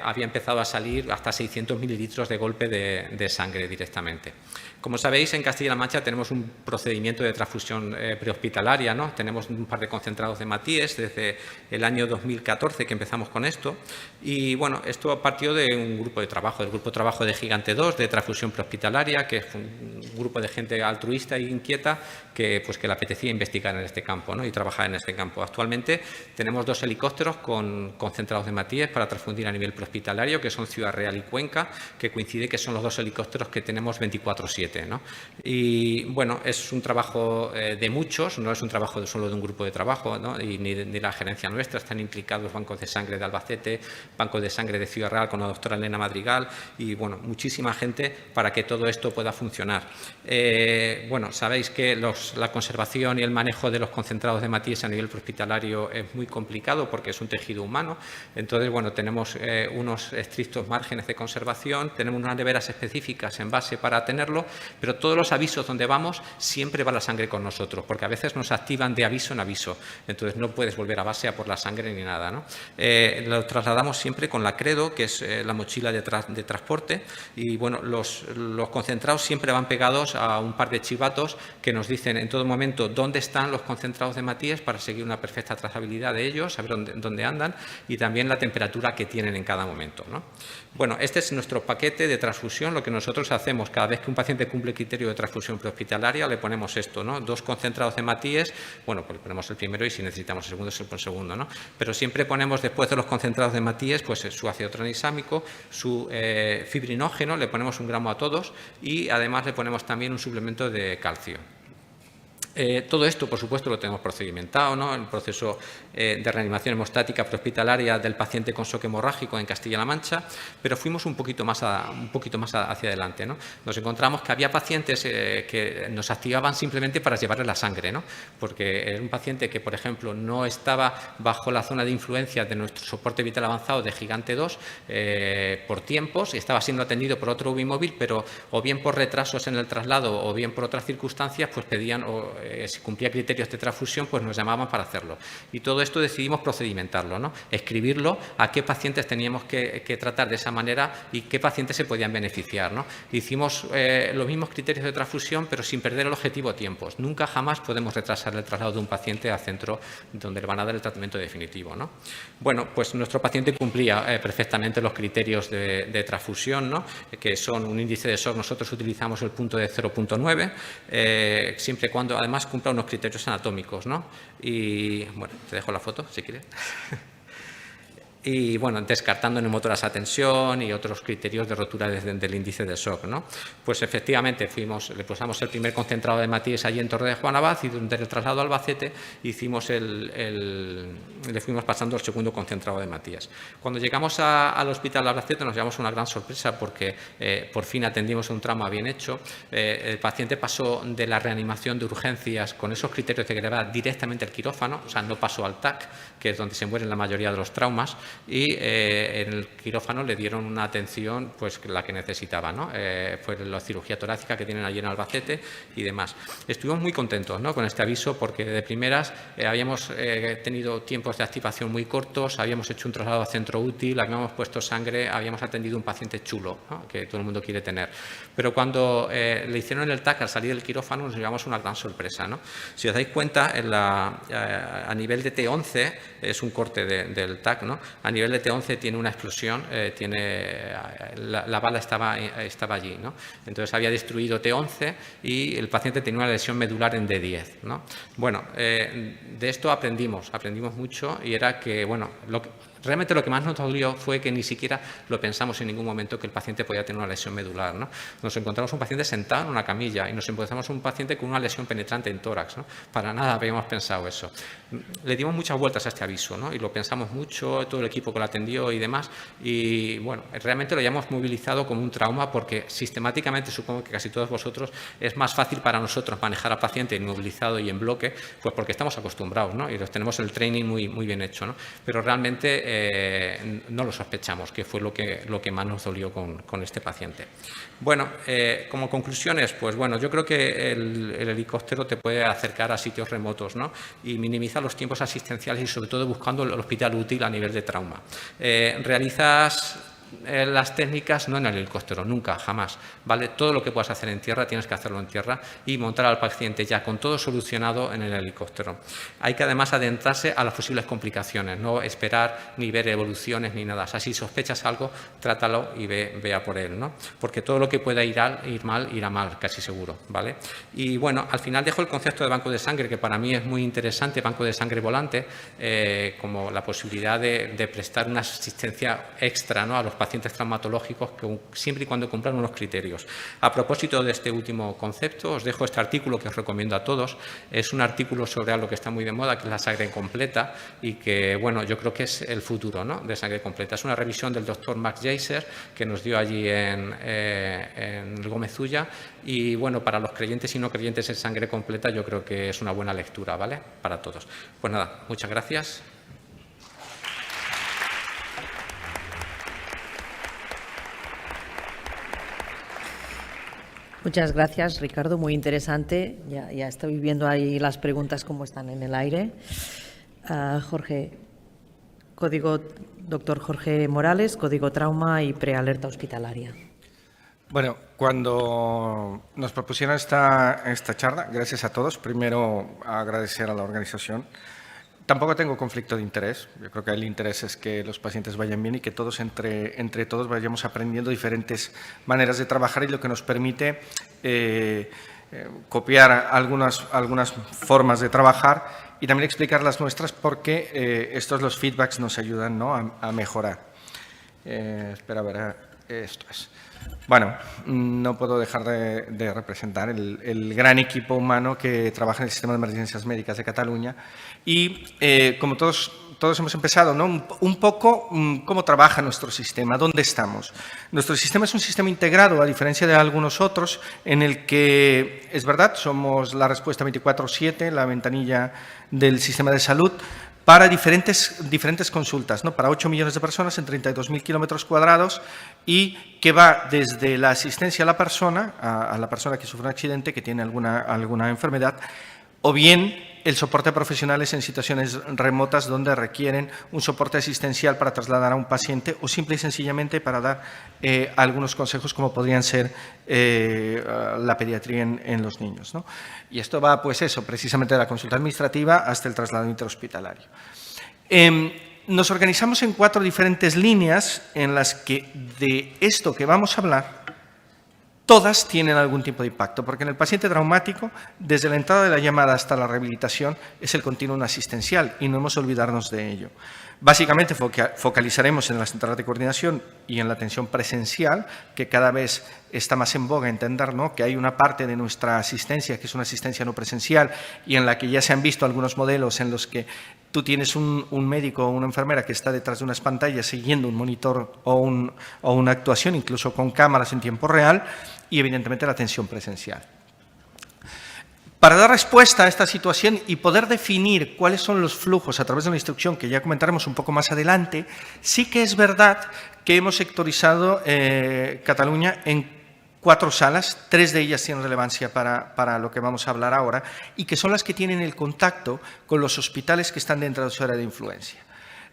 había empezado a salir hasta 600 mililitros de golpe de sangre directamente. Como sabéis, en Castilla-La Mancha tenemos un procedimiento de transfusión prehospitalaria, ¿no? Tenemos un par de concentrados de Matíes desde el año 2014 que empezamos con esto. Y bueno, esto partió de un grupo de trabajo, del grupo de trabajo de Gigante 2, de transfusión prehospitalaria, que es un grupo de gente altruista e inquieta que le apetecía investigar en este campo, ¿no? Y trabajar en este campo. Actualmente tenemos 2 helicópteros con concentrados de Matíes para transfundir a nivel prehospitalario, que son Ciudad Real y Cuenca, que coincide que son los 2 helicópteros que tenemos 24/7. ¿no? Y bueno, es un trabajo de muchos, no es un trabajo solo de un grupo de trabajo, ¿no? Y ni de la gerencia nuestra, están implicados bancos de sangre de Albacete, bancos de sangre de Ciudad Real con la doctora Elena Madrigal y bueno, muchísima gente para que todo esto pueda funcionar. Bueno, sabéis que la conservación y el manejo de los concentrados de Matíes a nivel prehospitalario es muy complicado porque es un tejido humano, entonces bueno, tenemos unos estrictos márgenes de conservación, tenemos unas neveras específicas en base para tenerlo, pero todos los avisos donde vamos siempre va la sangre con nosotros, porque a veces nos activan de aviso en aviso, entonces no puedes volver a base a por la sangre ni nada, ¿no? Lo trasladamos siempre con la Credo, que es la mochila de transporte, y bueno, los concentrados siempre van pegados a un par de chivatos que nos dicen en todo momento dónde están los concentrados de Matíes para seguir una perfecta trazabilidad de ellos, saber dónde andan y también la temperatura que tienen en cada momento, ¿no? Bueno, este es nuestro paquete de transfusión. Lo que nosotros hacemos cada vez que un paciente cumple el criterio de transfusión prehospitalaria, le ponemos esto, ¿no? 2 concentrados de Matíes, bueno, pues le ponemos el primero y si necesitamos el segundo, es el segundo, ¿no? Pero siempre ponemos después de los concentrados de Matíes, pues su ácido tranexámico, su fibrinógeno, le ponemos 1 gramo a todos y además le ponemos también un suplemento de calcio. Todo esto, por supuesto, lo tenemos procedimentado, ¿no? El proceso de reanimación hemostática prehospitalaria del paciente con shock hemorrágico en Castilla-La Mancha, pero fuimos un poquito más hacia adelante, ¿no? Nos encontramos que había pacientes que nos activaban simplemente para llevarle la sangre, ¿no? Porque era un paciente que, por ejemplo, no estaba bajo la zona de influencia de nuestro soporte vital avanzado de Gigante 2 por tiempos y estaba siendo atendido por otro UBI-móvil, pero o bien por retrasos en el traslado o bien por otras circunstancias, pues pedían si cumplía criterios de transfusión, pues nos llamaban para hacerlo. Y todo esto decidimos procedimentarlo, ¿no? Escribirlo a qué pacientes teníamos que tratar de esa manera y qué pacientes se podían beneficiar, ¿no? Hicimos los mismos criterios de transfusión, pero sin perder el objetivo tiempos. Nunca jamás podemos retrasar el traslado de un paciente al centro donde le van a dar el tratamiento definitivo, ¿no? Bueno, pues nuestro paciente cumplía perfectamente los criterios de transfusión, ¿no? Que son un índice de shock, nosotros utilizamos el punto de 0.9, siempre y cuando además cumpla unos criterios anatómicos, ¿no? Y bueno, te dejo la foto si quieres. y, bueno, descartando neumotoras a tensión y otros criterios de rotura del índice de shock, ¿no? Pues efectivamente le pusimos el primer concentrado de Matías allí en Torre de Juan Abad y durante el traslado a Albacete le fuimos pasando el segundo concentrado de Matías. Cuando llegamos al hospital de Albacete nos llevamos una gran sorpresa porque por fin atendimos un trauma bien hecho. El paciente pasó de la reanimación de urgencias con esos criterios de que le va directamente al quirófano, o sea, no pasó al TAC, que es donde se mueren la mayoría de los traumas, y en el quirófano le dieron una atención pues la que necesitaba, ¿no? Fue la cirugía torácica que tienen allí en Albacete y demás. Estuvimos muy contentos, ¿no?, con este aviso porque de primeras habíamos tenido tiempos de activación muy cortos, habíamos hecho un traslado a centro útil, habíamos puesto sangre, habíamos atendido un paciente chulo, ¿no?, que todo el mundo quiere tener. Pero cuando le hicieron el TAC al salir del quirófano nos llevamos una gran sorpresa, ¿no? Si os dais cuenta, a nivel de T11, es un corte del TAC, ¿no? A nivel de T11 tiene una explosión, la bala estaba allí, ¿no? Entonces había destruido T11 y el paciente tenía una lesión medular en D10, ¿no? Bueno, de esto aprendimos mucho y era que, bueno, realmente lo que más nos dolió fue que ni siquiera lo pensamos en ningún momento que el paciente podía tener una lesión medular, ¿no? Nos encontramos un paciente sentado en una camilla y nos encontramos un paciente con una lesión penetrante en tórax, ¿no? Para nada habíamos pensado eso. Le dimos muchas vueltas a este aviso, ¿no? Y lo pensamos mucho, todo el equipo que lo atendió y demás, y bueno, realmente lo hayamos movilizado como un trauma porque sistemáticamente, supongo que casi todos vosotros, es más fácil para nosotros manejar al paciente inmovilizado y en bloque, pues porque estamos acostumbrados, ¿no? Y los tenemos el training muy bien hecho, ¿no? Pero realmente no lo sospechamos, que fue lo que más nos dolió con este paciente. Bueno, como conclusiones, pues bueno, yo creo que el helicóptero te puede acercar a sitios remotos, ¿no? Y minimiza los tiempos asistenciales y sobre todo buscando el hospital útil a nivel de trauma. Realizas las técnicas no en el helicóptero, nunca, jamás, ¿vale? Todo lo que puedas hacer en tierra tienes que hacerlo en tierra y montar al paciente ya con todo solucionado en el helicóptero. Hay que además adentrarse a las posibles complicaciones, no esperar ni ver evoluciones ni nada. O sea, si sospechas algo, trátalo y ve a por él, ¿no? Porque todo lo que pueda ir mal, irá mal, casi seguro, ¿vale? Y bueno, al final dejo el concepto de banco de sangre, que para mí es muy interesante, banco de sangre volante, como la posibilidad de prestar una asistencia extra, ¿no?, a los pacientes traumatológicos, siempre y cuando cumplan unos criterios. A propósito de este último concepto, os dejo este artículo que os recomiendo a todos. Es un artículo sobre algo que está muy de moda, que es la sangre completa y que, bueno, yo creo que es el futuro, ¿no?, de sangre completa. Es una revisión del doctor Max Geiser que nos dio allí en el Gómez Ulla y, bueno, para los creyentes y no creyentes en sangre completa yo creo que es una buena lectura, ¿vale?, para todos. Pues nada, muchas gracias. Muchas gracias, Ricardo. Muy interesante. Ya estoy viendo ahí las preguntas como están en el aire. Jorge, doctor Jorge Morales, código trauma y prealerta hospitalaria. Bueno, cuando nos propusieron esta charla, gracias a todos. Primero, agradecer a la organización. Tampoco tengo conflicto de interés. Yo creo que el interés es que los pacientes vayan bien y que todos entre todos vayamos aprendiendo diferentes maneras de trabajar y lo que nos permite copiar algunas formas de trabajar y también explicar las nuestras porque los feedbacks nos ayudan, ¿no?, a mejorar. Espera, a ver, esto es. Bueno, no puedo dejar de representar el gran equipo humano que trabaja en el Sistema de Emergencias Médicas de Cataluña y como todos hemos empezado, ¿no?, un poco cómo trabaja nuestro sistema, dónde estamos. Nuestro sistema es un sistema integrado, a diferencia de algunos otros, en el que, es verdad, somos la respuesta 24/7, la ventanilla del sistema de salud, para diferentes consultas, ¿no?, para 8 millones de personas en 32.000 kilómetros cuadrados y que va desde la asistencia a la persona que sufre un accidente, que tiene alguna enfermedad, o bien el soporte a profesionales en situaciones remotas donde requieren un soporte asistencial para trasladar a un paciente o simple y sencillamente para dar algunos consejos como podrían ser la pediatría en los niños, ¿no? Y esto va, pues eso, precisamente de la consulta administrativa hasta el traslado interhospitalario. Nos organizamos en 4 diferentes líneas en las que de esto que vamos a hablar todas tienen algún tipo de impacto, porque en el paciente traumático, desde la entrada de la llamada hasta la rehabilitación, es el continuum asistencial y no hemos de olvidarnos de ello. Básicamente focalizaremos en las centrales de coordinación y en la atención presencial, que cada vez está más en boga entender, ¿no?, que hay una parte de nuestra asistencia que es una asistencia no presencial y en la que ya se han visto algunos modelos en los que tú tienes un médico o una enfermera que está detrás de unas pantallas siguiendo un monitor o una actuación, incluso con cámaras en tiempo real, y evidentemente la atención presencial. Para dar respuesta a esta situación y poder definir cuáles son los flujos a través de una instrucción que ya comentaremos un poco más adelante, sí que es verdad que hemos sectorizado Cataluña en 4 salas, 3 de ellas tienen relevancia para lo que vamos a hablar ahora y que son las que tienen el contacto con los hospitales que están dentro de su área de influencia.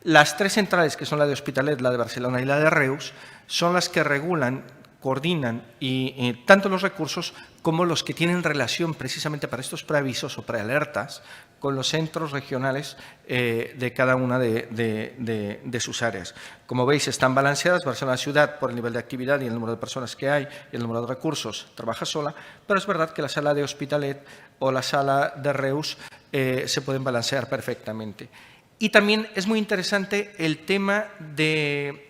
Las 3 centrales, que son la de Hospitalet, la de Barcelona y la de Reus, son las que regulan, coordinan y tanto los recursos como los que tienen relación precisamente para estos preavisos o prealertas con los centros regionales de cada una de sus áreas. Como veis, están balanceadas. Barcelona Ciudad, por el nivel de actividad y el número de personas que hay y el número de recursos, trabaja sola, pero es verdad que la sala de Hospitalet o la sala de Reus se pueden balancear perfectamente. Y también es muy interesante el tema del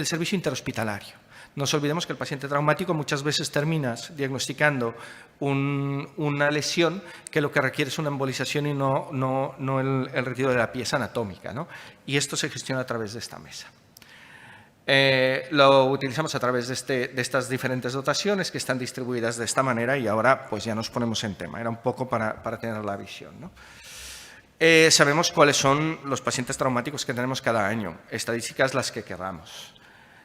servicio interhospitalario. No nos olvidemos que el paciente traumático muchas veces terminas diagnosticando una lesión que lo que requiere es una embolización y no el retiro de la pieza anatómica, ¿no? Y esto se gestiona a través de esta mesa. Lo utilizamos a través de estas diferentes dotaciones que están distribuidas de esta manera y ahora pues ya nos ponemos en tema. Era un poco para tener la visión, ¿no? Sabemos cuáles son los pacientes traumáticos que tenemos cada año, estadísticas las que queramos.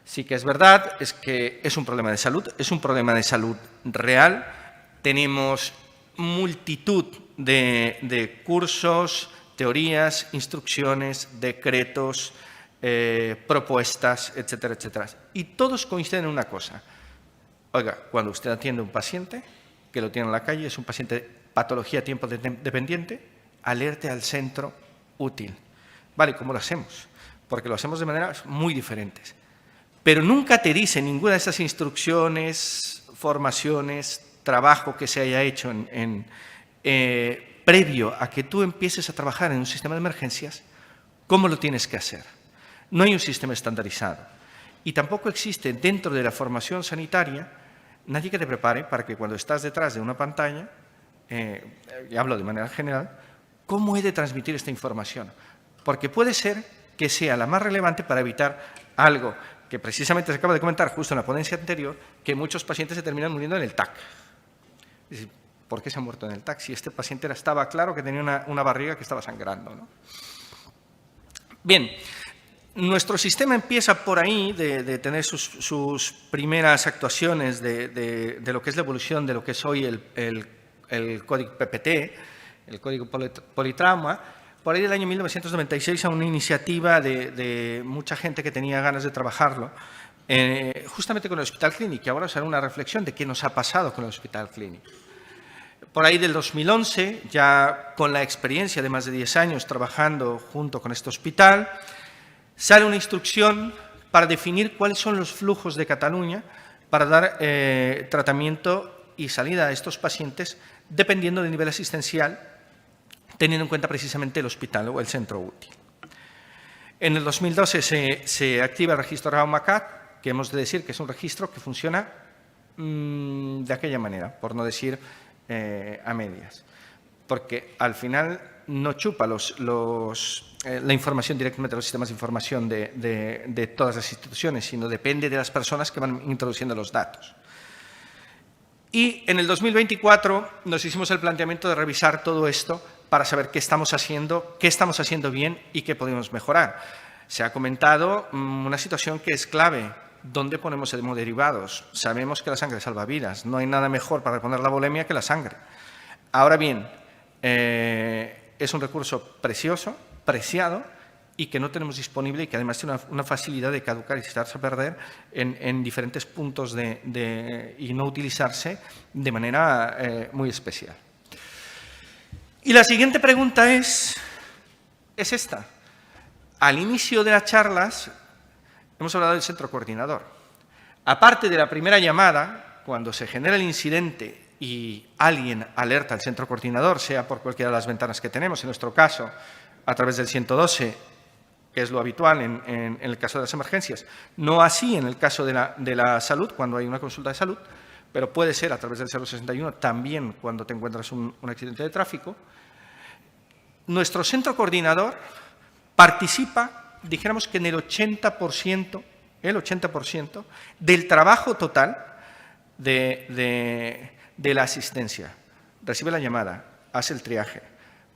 Sí que es verdad, es que es un problema de salud, es un problema de salud real. Tenemos multitud de cursos, teorías, instrucciones, decretos, propuestas, etcétera, etcétera. Y todos coinciden en una cosa. Oiga, cuando usted atiende a un paciente que lo tiene en la calle, es un paciente de patología tiempo dependiente, alerte al centro útil. Vale, ¿cómo lo hacemos? Porque lo hacemos de maneras muy diferentes. Pero nunca te dice ninguna de estas instrucciones, formaciones, trabajo que se haya hecho previo a que tú empieces a trabajar en un sistema de emergencias, cómo lo tienes que hacer. No hay un sistema estandarizado. Y tampoco existe dentro de la formación sanitaria nadie que te prepare para que cuando estás detrás de una pantalla, y hablo de manera general, ¿cómo he de transmitir esta información? Porque puede ser que sea la más relevante para evitar algo que precisamente se acaba de comentar justo en la ponencia anterior, que muchos pacientes se terminan muriendo en el TAC. Es decir, ¿por qué se ha muerto en el TAC? Si este paciente estaba claro que tenía una barriga que estaba sangrando, ¿no? Bien, nuestro sistema empieza por ahí de tener sus primeras actuaciones de lo que es la evolución de lo que es hoy el código PPT, el código Politrauma, por ahí del año 1996 a una iniciativa de mucha gente que tenía ganas de trabajarlo, justamente con el Hospital Clínic, y ahora os haré una reflexión de qué nos ha pasado con el Hospital Clínic. Por ahí del 2011, ya con la experiencia de más de 10 años trabajando junto con este hospital, sale una instrucción para definir cuáles son los flujos de Cataluña para dar tratamiento y salida a estos pacientes dependiendo del nivel asistencial, teniendo en cuenta precisamente el hospital o el centro útil. En el 2012 se activa el registro Raumacat, que hemos de decir que es un registro que funciona de aquella manera, por no decir a medias, porque al final no chupa la información directamente de los sistemas de información de todas las instituciones, sino depende de las personas que van introduciendo los datos. Y en el 2024 nos hicimos el planteamiento de revisar todo esto para saber qué estamos haciendo bien y qué podemos mejorar. Se ha comentado una situación que es clave. ¿Dónde ponemos hemoderivados? Sabemos que la sangre salva vidas. No hay nada mejor para reponer la volemia que la sangre. Ahora bien, es un recurso precioso, preciado, y que no tenemos disponible y que además tiene una facilidad de caducar y echarse a perder en diferentes puntos y no utilizarse de manera muy especial. Y la siguiente pregunta es esta. Al inicio de las charlas hemos hablado del centro coordinador. Aparte de la primera llamada, cuando se genera el incidente y alguien alerta al centro coordinador, sea por cualquiera de las ventanas que tenemos, en nuestro caso, a través del 112, que es lo habitual en el caso de las emergencias, no así en el caso de la salud, cuando hay una consulta de salud, pero puede ser a través del 061 también cuando te encuentras un accidente de tráfico. Nuestro centro coordinador participa, dijéramos que en el 80% del trabajo total de la asistencia. Recibe la llamada, hace el triaje,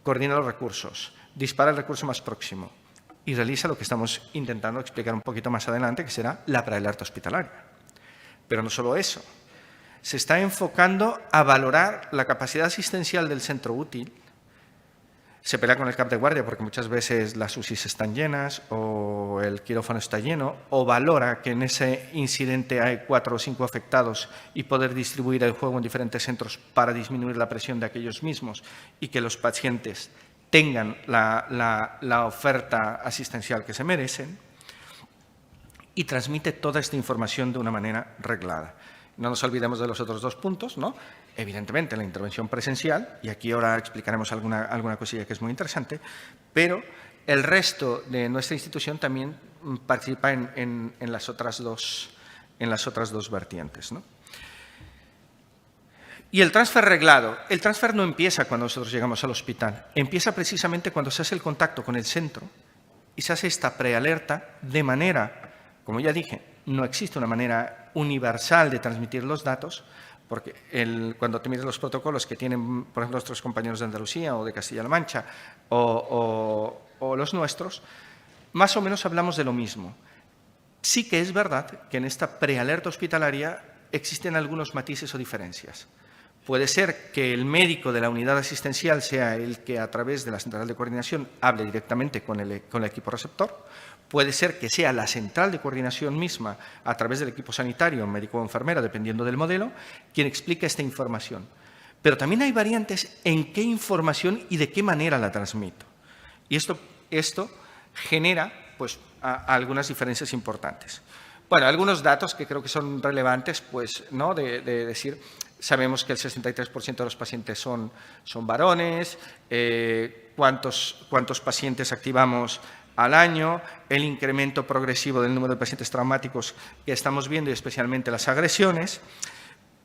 coordina los recursos, dispara el recurso más próximo y realiza lo que estamos intentando explicar un poquito más adelante, que será la prealerta hospitalaria. Pero no solo eso, se está enfocando a valorar la capacidad asistencial del centro útil. Se pelea con el CAP de guardia porque muchas veces las UCIs están llenas o el quirófano está lleno, o valora que en ese incidente hay 4 o 5 afectados y poder distribuir el juego en diferentes centros para disminuir la presión de aquellos mismos y que los pacientes tengan la oferta asistencial que se merecen, y transmite toda esta información de una manera reglada. No nos olvidemos de los otros 2 puntos, ¿no? Evidentemente, la intervención presencial, y aquí ahora explicaremos alguna cosilla que es muy interesante, pero el resto de nuestra institución también participa en las otras dos vertientes, ¿no? Y el transfer reglado. El transfer no empieza cuando nosotros llegamos al hospital, empieza precisamente cuando se hace el contacto con el centro y se hace esta prealerta de manera, como ya dije, no existe una manera universal de transmitir los datos, porque cuando te miras los protocolos que tienen, por ejemplo, nuestros compañeros de Andalucía o de Castilla-La Mancha o los nuestros, más o menos hablamos de lo mismo. Sí que es verdad que en esta prealerta hospitalaria existen algunos matices o diferencias. Puede ser que el médico de la unidad asistencial sea el que a través de la central de coordinación hable directamente con el equipo receptor. Puede ser que sea la central de coordinación misma, a través del equipo sanitario, médico o enfermera, dependiendo del modelo, quien explique esta información. Pero también hay variantes en qué información y de qué manera la transmito. Y esto genera pues, algunas diferencias importantes. Bueno, algunos datos que creo que son relevantes, pues, ¿no? de decir, sabemos que el 63% de los pacientes son varones, cuántos pacientes activamos al año, el incremento progresivo del número de pacientes traumáticos que estamos viendo y especialmente las agresiones.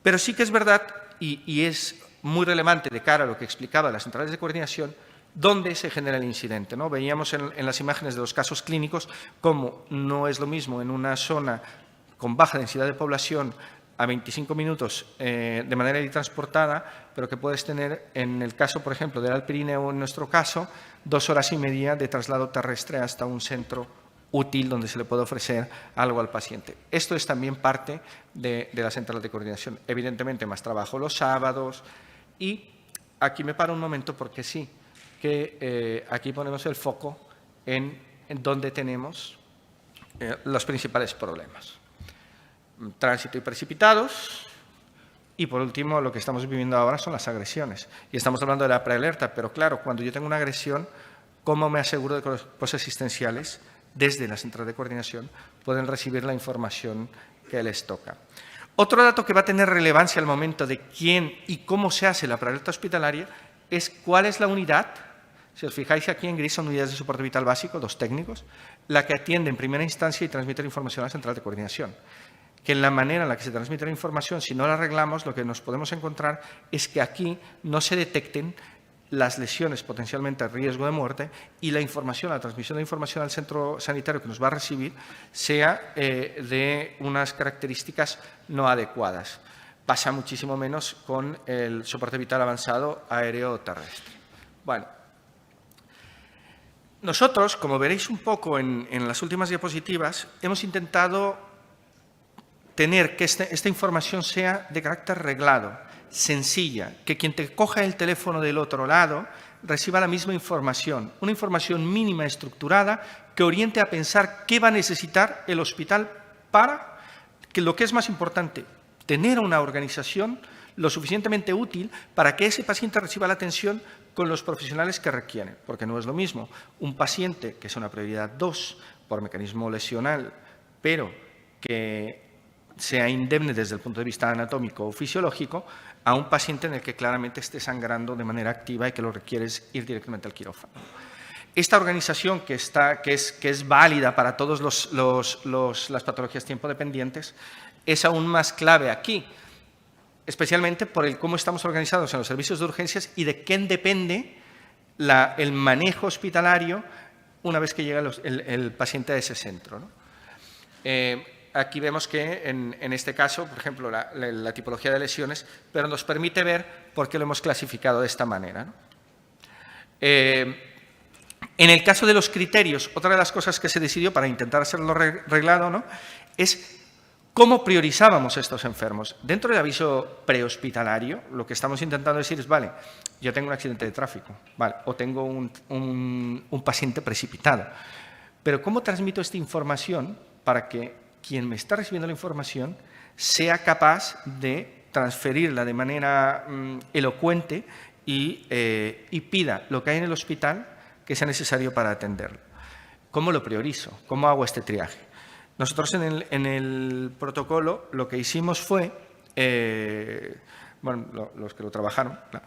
Pero sí que es verdad, y es muy relevante de cara a lo que explicaba las centrales de coordinación, dónde se genera el incidente, ¿no? Veíamos en las imágenes de los casos clínicos cómo no es lo mismo en una zona con baja densidad de población a 25 minutos de manera transportada, pero que puedes tener, en el caso, por ejemplo, del Alto Pirineo, en nuestro caso, 2 horas y media de traslado terrestre hasta un centro útil donde se le puede ofrecer algo al paciente. Esto es también parte de la central de coordinación. Evidentemente, más trabajo los sábados. Y aquí me paro un momento porque sí, que aquí ponemos el foco en donde tenemos los principales problemas. Tránsito y precipitados, y por último lo que estamos viviendo ahora son las agresiones. Y estamos hablando de la prealerta, pero claro, cuando yo tengo una agresión, ¿cómo me aseguro de que los equipos asistenciales, desde la central de coordinación, pueden recibir la información que les toca? Otro dato que va a tener relevancia al momento de quién y cómo se hace la prealerta hospitalaria es cuál es la unidad. Si os fijáis aquí en gris son unidades de soporte vital básico, 2 técnicos, la que atiende en primera instancia y transmite la información a la central de coordinación. Que en la manera en la que se transmite la información, si no la arreglamos, lo que nos podemos encontrar es que aquí no se detecten las lesiones potencialmente a riesgo de muerte y la información, la transmisión de información al centro sanitario que nos va a recibir sea de unas características no adecuadas. Pasa muchísimo menos con el soporte vital avanzado aéreo o terrestre. Bueno, nosotros, como veréis un poco en las últimas diapositivas, hemos intentado tener que esta información sea de carácter reglado, sencilla, que quien te coja el teléfono del otro lado reciba la misma información, una información mínima estructurada que oriente a pensar qué va a necesitar el hospital para, que lo que es más importante, tener una organización lo suficientemente útil para que ese paciente reciba la atención con los profesionales que requieren, porque no es lo mismo un paciente que es una prioridad 2 por mecanismo lesional, pero que sea indemne desde el punto de vista anatómico o fisiológico a un paciente en el que claramente esté sangrando de manera activa y que lo requiere ir directamente al quirófano. Esta organización que es válida para todas las patologías tiempo dependientes es aún más clave aquí, especialmente por el cómo estamos organizados en los servicios de urgencias y de quién depende el manejo hospitalario una vez que llega el paciente a ese centro, ¿no? Aquí vemos que en este caso, por ejemplo, la tipología de lesiones, pero nos permite ver por qué lo hemos clasificado de esta manera, ¿no? En el caso de los criterios, otra de las cosas que se decidió para intentar hacerlo reglado, ¿no?, es cómo priorizábamos estos enfermos. Dentro del aviso prehospitalario, lo que estamos intentando decir es, vale, yo tengo un accidente de tráfico, vale, o tengo un paciente precipitado, pero ¿cómo transmito esta información para que quien me está recibiendo la información sea capaz de transferirla de manera elocuente y pida lo que hay en el hospital que sea necesario para atenderlo? ¿Cómo lo priorizo? ¿Cómo hago este triaje? Nosotros en el protocolo lo que hicimos fue, bueno, los que lo trabajaron, claro,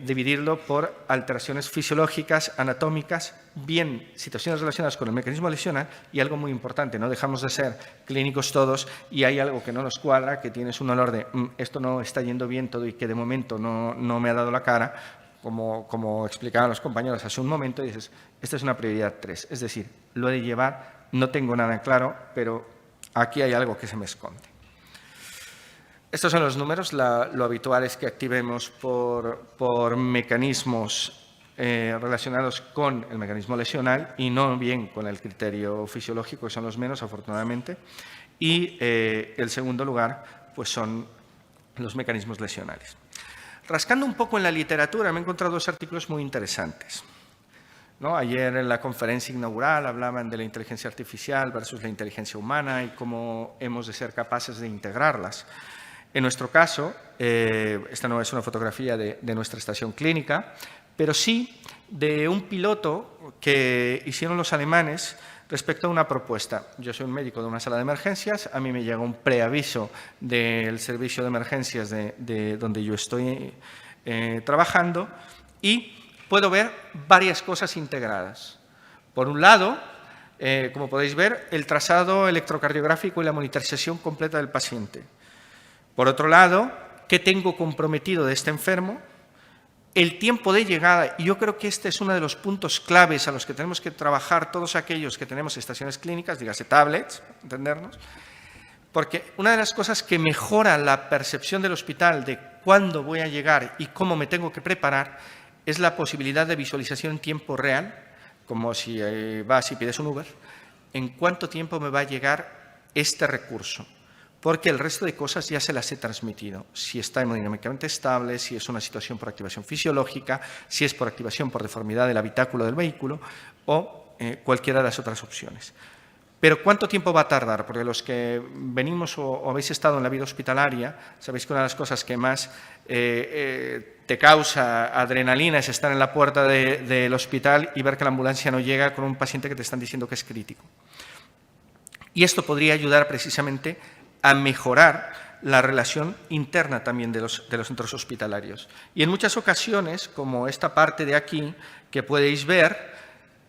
dividirlo por alteraciones fisiológicas, anatómicas, bien situaciones relacionadas con el mecanismo lesional y algo muy importante, no dejamos de ser clínicos todos y hay algo que no nos cuadra, que tienes un olor de esto no está yendo bien todo y que de momento no me ha dado la cara, como explicaban los compañeros hace un momento, y dices, esta es una prioridad 3, es decir, lo he de llevar, no tengo nada claro, pero aquí hay algo que se me esconde. Estos son los números, lo habitual es que activemos por mecanismos relacionados con el mecanismo lesional y no bien con el criterio fisiológico, que son los menos, afortunadamente. Y el segundo lugar, pues son los mecanismos lesionales. Rascando un poco en la literatura, me he encontrado dos artículos muy interesantes, ¿no? Ayer en la conferencia inaugural hablaban de la inteligencia artificial versus la inteligencia humana y cómo hemos de ser capaces de integrarlas. En nuestro caso, esta no es una fotografía de nuestra estación clínica, pero sí de un piloto que hicieron los alemanes respecto a una propuesta. Yo soy un médico de una sala de emergencias, a mí me llega un preaviso del servicio de emergencias de donde yo estoy trabajando y puedo ver varias cosas integradas. Por un lado, como podéis ver, el trazado electrocardiográfico y la monitorización completa del paciente. Por otro lado, ¿qué tengo comprometido de este enfermo? El tiempo de llegada, y yo creo que este es uno de los puntos claves a los que tenemos que trabajar todos aquellos que tenemos estaciones clínicas, dígase tablets, entendernos, porque una de las cosas que mejora la percepción del hospital de cuándo voy a llegar y cómo me tengo que preparar es la posibilidad de visualización en tiempo real, como si vas y pides un Uber, en cuánto tiempo me va a llegar este recurso. Porque el resto de cosas ya se las he transmitido. Si está hemodinámicamente estable, si es una situación por activación fisiológica, si es por activación por deformidad del habitáculo del vehículo o cualquiera de las otras opciones. Pero ¿cuánto tiempo va a tardar? Porque los que venimos o habéis estado en la vida hospitalaria, sabéis que una de las cosas que más te causa adrenalina es estar en la puerta del hospital y ver que la ambulancia no llega con un paciente que te están diciendo que es crítico. Y esto podría ayudar precisamente a mejorar la relación interna también de los centros hospitalarios. Y en muchas ocasiones, como esta parte de aquí, que podéis ver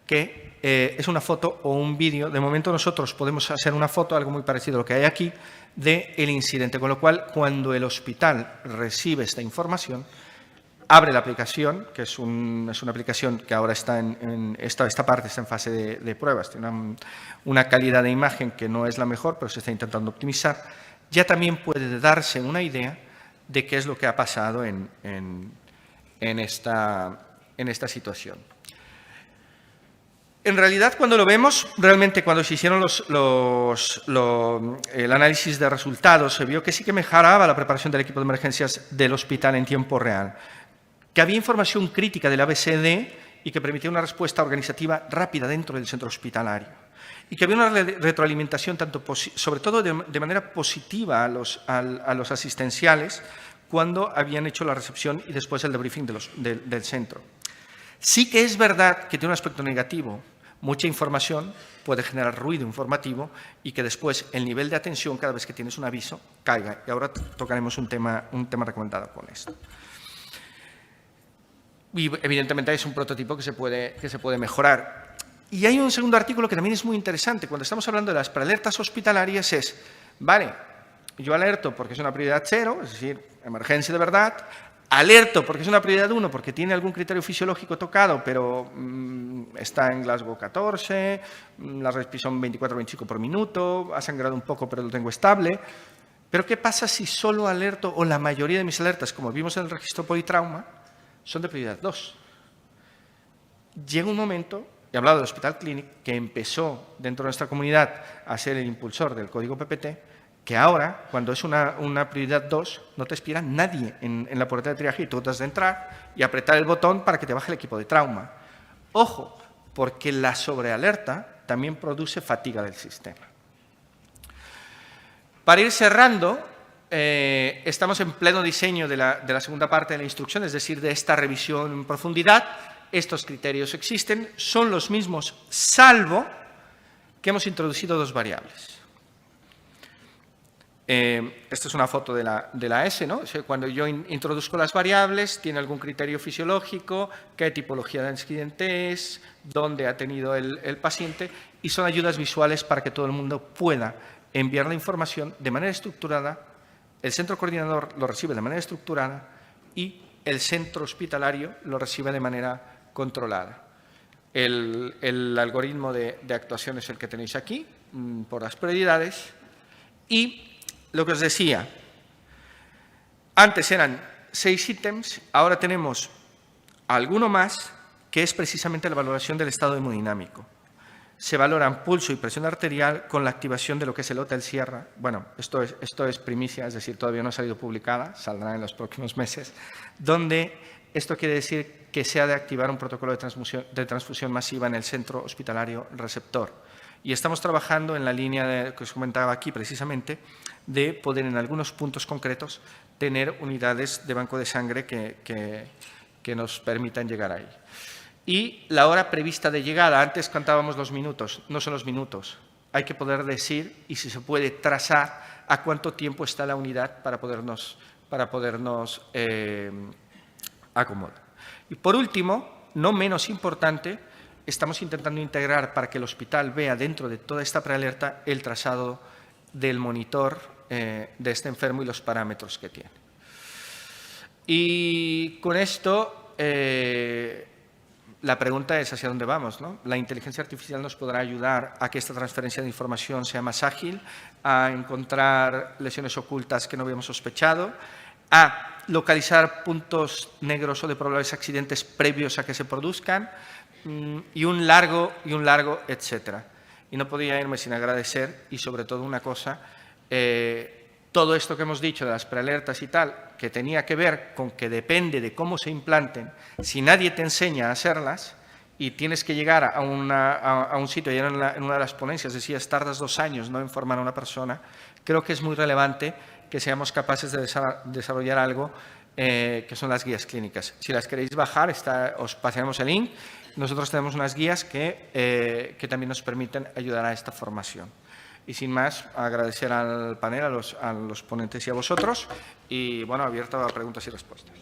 que es una foto o un vídeo, de momento nosotros podemos hacer una foto, algo muy parecido a lo que hay aquí, del incidente, con lo cual cuando el hospital recibe esta información, abre la aplicación, que es una aplicación que ahora está esta parte está en fase de pruebas, tiene una calidad de imagen que no es la mejor, pero se está intentando optimizar, ya también puede darse una idea de qué es lo que ha pasado en esta situación. En realidad, cuando lo vemos, realmente cuando se hicieron el análisis de resultados, se vio que sí que mejoraba la preparación del equipo de emergencias del hospital en tiempo real, que había información crítica del ABCD y que permitía una respuesta organizativa rápida dentro del centro hospitalario. Y que había una retroalimentación, sobre todo de manera positiva a los asistenciales cuando habían hecho la recepción y después el debriefing del centro. Sí que es verdad que tiene un aspecto negativo, Mucha información puede generar ruido informativo y que después el nivel de atención cada vez que tienes un aviso caiga. Y ahora tocaremos un tema recomendado con esto. Y evidentemente es un prototipo que se puede mejorar. Y hay un segundo artículo que también es muy interesante. Cuando estamos hablando de las prealertas hospitalarias es, vale, yo alerto porque es una prioridad 0, es decir, emergencia de verdad. Alerto porque es una prioridad 1, porque tiene algún criterio fisiológico tocado, pero está en Glasgow 14, la respiración 24-25 por minuto, ha sangrado un poco pero lo tengo estable. Pero ¿qué pasa si solo alerto o la mayoría de mis alertas, como vimos en el registro politrauma, son de prioridad 2? Llega un momento, he hablado del Hospital Clínic, que empezó dentro de nuestra comunidad a ser el impulsor del código PPT, que ahora, cuando es una prioridad 2, no te espera nadie en la puerta de triaje y tú has de entrar y apretar el botón para que te baje el equipo de trauma. Ojo, porque la sobrealerta también produce fatiga del sistema. Para ir cerrando, estamos en pleno diseño de la segunda parte de la instrucción, es decir, de esta revisión en profundidad. Estos criterios existen, son los mismos, salvo que hemos introducido 2 variables. Esta es una foto de la S, ¿no? O sea, cuando yo introduzco las variables, tiene algún criterio fisiológico, qué tipología de accidente es, dónde ha tenido el paciente, y son ayudas visuales para que todo el mundo pueda enviar la información de manera estructurada, el centro coordinador lo recibe de manera estructurada y el centro hospitalario lo recibe de manera controlada. El algoritmo de actuación es el que tenéis aquí, por las prioridades, y lo que os decía, antes eran 6 ítems, ahora tenemos alguno más, que es precisamente la valoración del estado hemodinámico. Se valoran pulso y presión arterial con la activación de lo que es el Hotel Sierra. Bueno, esto es primicia, es decir, todavía no ha salido publicada, saldrá en los próximos meses, donde esto quiere decir que se ha de activar un protocolo de transfusión masiva en el centro hospitalario receptor. Y estamos trabajando en la línea que os comentaba aquí precisamente, de poder en algunos puntos concretos tener unidades de banco de sangre que nos permitan llegar ahí. Y la hora prevista de llegada, antes contábamos los minutos, no son los minutos. Hay que poder decir, y si se puede trazar, a cuánto tiempo está la unidad para podernos acomodar. Y por último, no menos importante, estamos intentando integrar para que el hospital vea dentro de toda esta prealerta el trazado del monitor de este enfermo y los parámetros que tiene. Y con esto, la pregunta es hacia dónde vamos, ¿no? La inteligencia artificial nos podrá ayudar a que esta transferencia de información sea más ágil, a encontrar lesiones ocultas que no habíamos sospechado, a localizar puntos negros o de probables accidentes previos a que se produzcan, y un largo, etcétera. Y no podía irme sin agradecer, y sobre todo una cosa, todo esto que hemos dicho de las prealertas y tal, que tenía que ver con que depende de cómo se implanten, si nadie te enseña a hacerlas y tienes que llegar a un sitio, y en una de las ponencias decías, tardas 2 años, ¿no?, en formar a una persona, creo que es muy relevante que seamos capaces de desarrollar algo que son las guías clínicas. Si las queréis bajar, os pasaremos el link. Nosotros tenemos unas guías que también nos permiten ayudar a esta formación. Y sin más, agradecer al panel, a los ponentes y a vosotros, y bueno, abierto a preguntas y respuestas.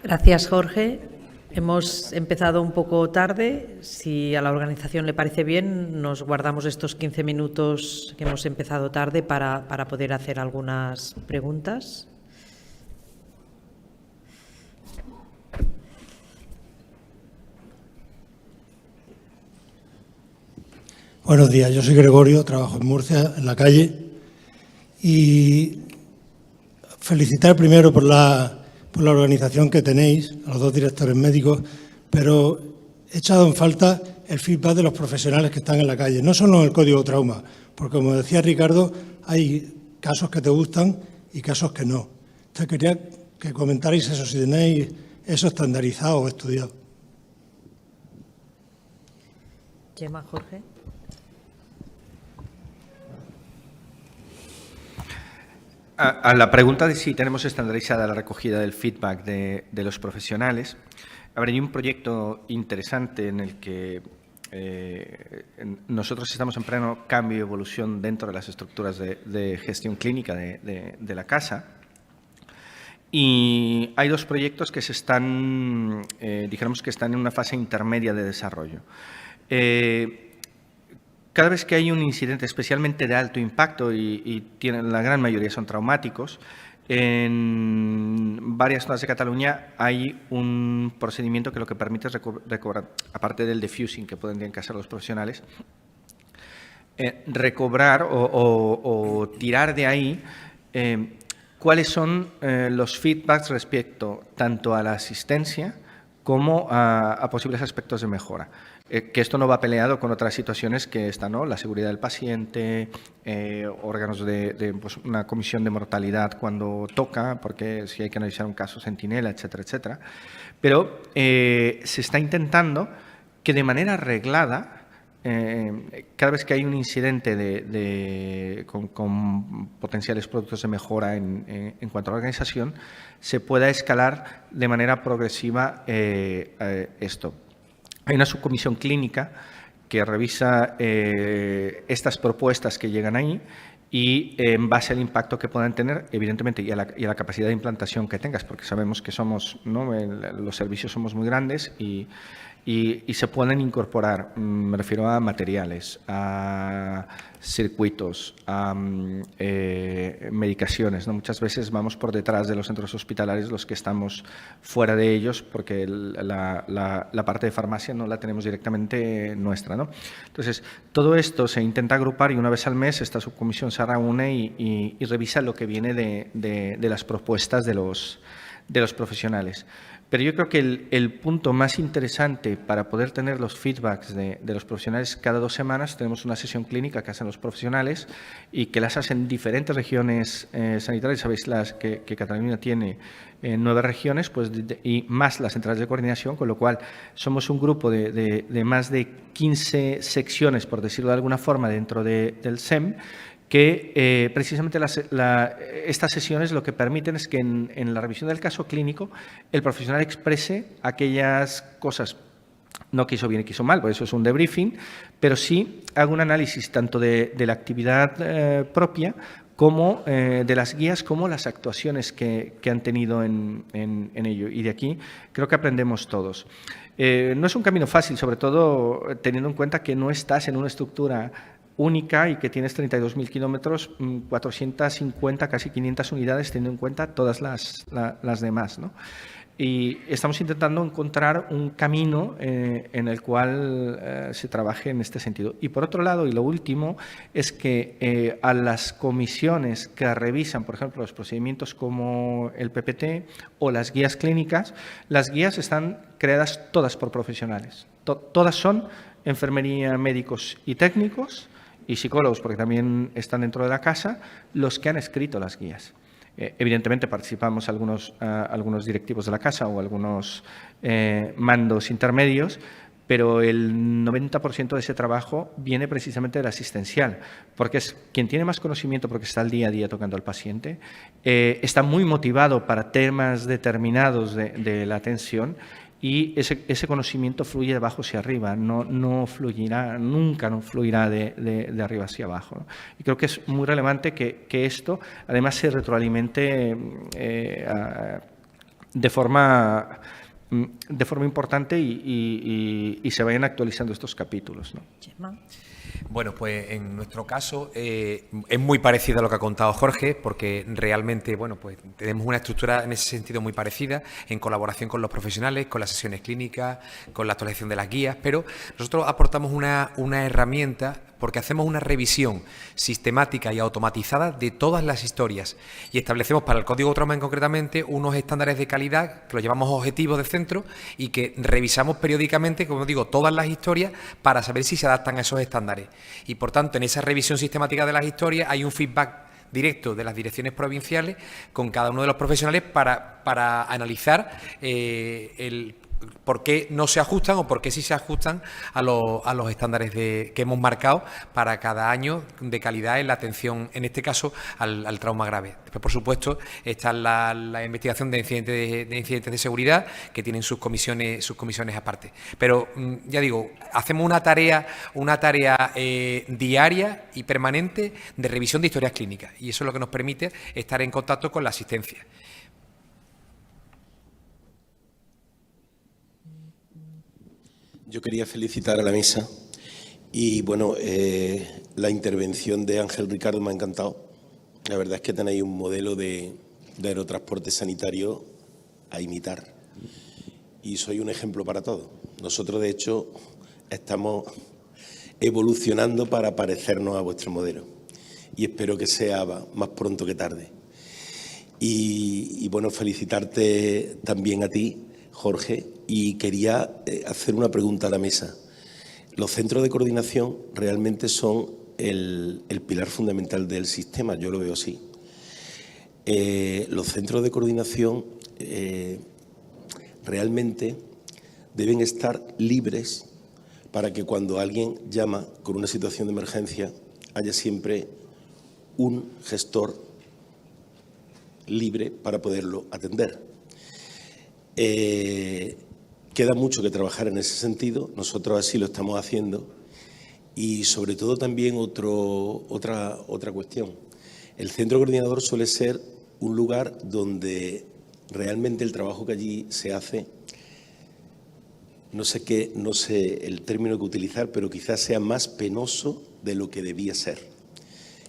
Gracias, Jorge. Hemos empezado un poco tarde. Si a la organización le parece bien, nos guardamos estos 15 minutos que hemos empezado tarde para poder hacer algunas preguntas. Buenos días, yo soy Gregorio, trabajo en Murcia, en la calle, y felicitar primero por la organización que tenéis, a los 2 directores médicos, pero he echado en falta el feedback de los profesionales que están en la calle, no solo en el código trauma, porque como decía Ricardo, hay casos que te gustan y casos que no. Entonces quería que comentarais eso, si tenéis eso estandarizado o estudiado. Gemma, Jorge. A la pregunta de si tenemos estandarizada la recogida del feedback de los profesionales, hay un proyecto interesante en el que nosotros estamos en pleno cambio y evolución dentro de las estructuras de gestión clínica de la casa. Y hay dos proyectos que dijéramos que están en una fase intermedia de desarrollo. Cada vez que hay un incidente especialmente de alto impacto y la gran mayoría son traumáticos, en varias zonas de Cataluña hay un procedimiento que lo que permite es recobrar, aparte del defusing que tendrían que hacer los profesionales, recobrar o tirar de ahí cuáles son los feedbacks respecto tanto a la asistencia como a posibles aspectos de mejora. Que esto no va peleado con otras situaciones que están, ¿no? La seguridad del paciente, órganos pues una comisión de mortalidad cuando toca, porque si hay que analizar un caso centinela, etcétera, etcétera. Pero se está intentando que de manera reglada, cada vez que hay un incidente con potenciales productos de mejora en cuanto a la organización, se pueda escalar de manera progresiva esto. Hay una subcomisión clínica que revisa estas propuestas que llegan ahí y en base al impacto que puedan tener, evidentemente, y a la capacidad de implantación que tengas, porque sabemos que somos, ¿no? Los servicios somos muy grandes y se pueden incorporar, me refiero a materiales, a circuitos, a medicaciones, ¿no? Muchas veces vamos por detrás de los centros hospitalarios los que estamos fuera de ellos porque la parte de farmacia no la tenemos directamente nuestra, ¿no? Entonces, todo esto se intenta agrupar y una vez al mes esta subcomisión se reúne y revisa lo que viene de las propuestas de los profesionales. Pero yo creo que el punto más interesante para poder tener los feedbacks de los profesionales, cada 2 semanas tenemos una sesión clínica que hacen los profesionales y que las hacen diferentes regiones sanitarias. Sabéis que Cataluña tiene 9 regiones pues, y más las centrales de coordinación, con lo cual somos un grupo de más de 15 secciones, por decirlo de alguna forma, dentro del SEM, que precisamente estas sesiones lo que permiten es que en la revisión del caso clínico el profesional exprese aquellas cosas, no que hizo bien y que hizo mal, por eso es un debriefing, pero sí haga un análisis tanto de la actividad propia como de las guías, como las actuaciones que han tenido en ello. Y de aquí creo que aprendemos todos. No es un camino fácil, sobre todo teniendo en cuenta que no estás en una estructura única y que tienes 32.000 kilómetros, 450, casi 500 unidades, teniendo en cuenta todas las demás, ¿no? Y estamos intentando encontrar un camino en el cual se trabaje en este sentido. Y por otro lado, y lo último, es que a las comisiones que revisan, por ejemplo, los procedimientos como el PPT o las guías clínicas, las guías están creadas todas por profesionales. Todas son enfermería, médicos y técnicos, y psicólogos, porque también están dentro de la casa, los que han escrito las guías. Evidentemente participamos algunos directivos de la casa o algunos mandos intermedios, pero el 90% de ese trabajo viene precisamente del asistencial, porque es quien tiene más conocimiento, porque está el día a día tocando al paciente, está muy motivado para temas determinados de la atención, y ese conocimiento fluye de abajo hacia arriba, no fluirá, nunca no fluirá de arriba hacia abajo, ¿no? Y creo que es muy relevante que esto además se retroalimente de forma importante y se vayan actualizando estos capítulos, ¿no? Bueno, pues en nuestro caso es muy parecido a lo que ha contado Jorge, porque realmente, bueno, pues tenemos una estructura en ese sentido muy parecida, en colaboración con los profesionales, con las sesiones clínicas, con la actualización de las guías, pero nosotros aportamos una herramienta porque hacemos una revisión sistemática y automatizada de todas las historias y establecemos para el código trauma concretamente unos estándares de calidad que los llamamos objetivos de centro y que revisamos periódicamente, como digo, todas las historias para saber si se adaptan a esos estándares. Y por tanto, en esa revisión sistemática de las historias hay un feedback directo de las direcciones provinciales con cada uno de los profesionales para analizar por qué no se ajustan o por qué sí se ajustan a los estándares que hemos marcado para cada año de calidad en la atención, en este caso, al trauma grave. Después, por supuesto, está la investigación de incidentes de seguridad, que tienen sus comisiones aparte. Pero, ya digo, hacemos una tarea diaria y permanente de revisión de historias clínicas, y eso es lo que nos permite estar en contacto con la asistencia. Yo quería felicitar a la mesa y, bueno, la intervención de Ángel Ricardo me ha encantado. La verdad es que tenéis un modelo de aerotransporte sanitario a imitar y soy un ejemplo para todos. Nosotros, de hecho, estamos evolucionando para parecernos a vuestro modelo y espero que sea más pronto que tarde. Y bueno, felicitarte también a ti, Jorge, y quería hacer una pregunta a la mesa. Los centros de coordinación realmente son el pilar fundamental del sistema, yo lo veo así. Los centros de coordinación realmente deben estar libres para que cuando alguien llama con una situación de emergencia haya siempre un gestor libre para poderlo atender. Queda mucho que trabajar en ese sentido, nosotros así lo estamos haciendo y sobre todo también otra cuestión. El centro coordinador suele ser un lugar donde realmente el trabajo que allí se hace, no sé el término que utilizar, pero quizás sea más penoso de lo que debía ser.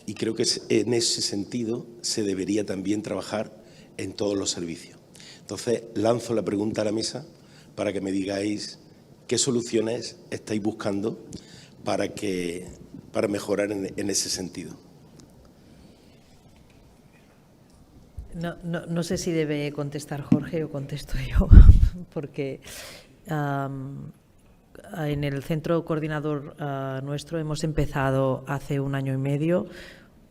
Y creo que en ese sentido se debería también trabajar en todos los servicios. Entonces, lanzo la pregunta a la mesa para que me digáis qué soluciones estáis buscando para mejorar en ese sentido. No sé si debe contestar Jorge o contesto yo, porque en el centro coordinador nuestro hemos empezado hace 1 año y medio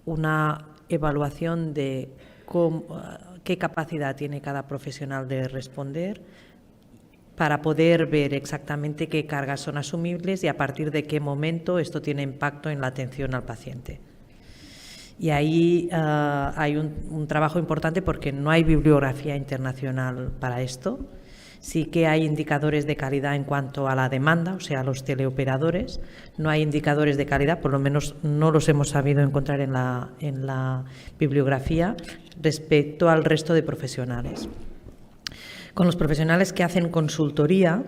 una evaluación de qué capacidad tiene cada profesional de responder para poder ver exactamente qué cargas son asumibles y a partir de qué momento esto tiene impacto en la atención al paciente. Y ahí hay un trabajo importante porque no hay bibliografía internacional para esto. Sí que hay indicadores de calidad en cuanto a la demanda, o sea, los teleoperadores. No hay indicadores de calidad, por lo menos no los hemos sabido encontrar en la bibliografía respecto al resto de profesionales. Con los profesionales que hacen consultoría,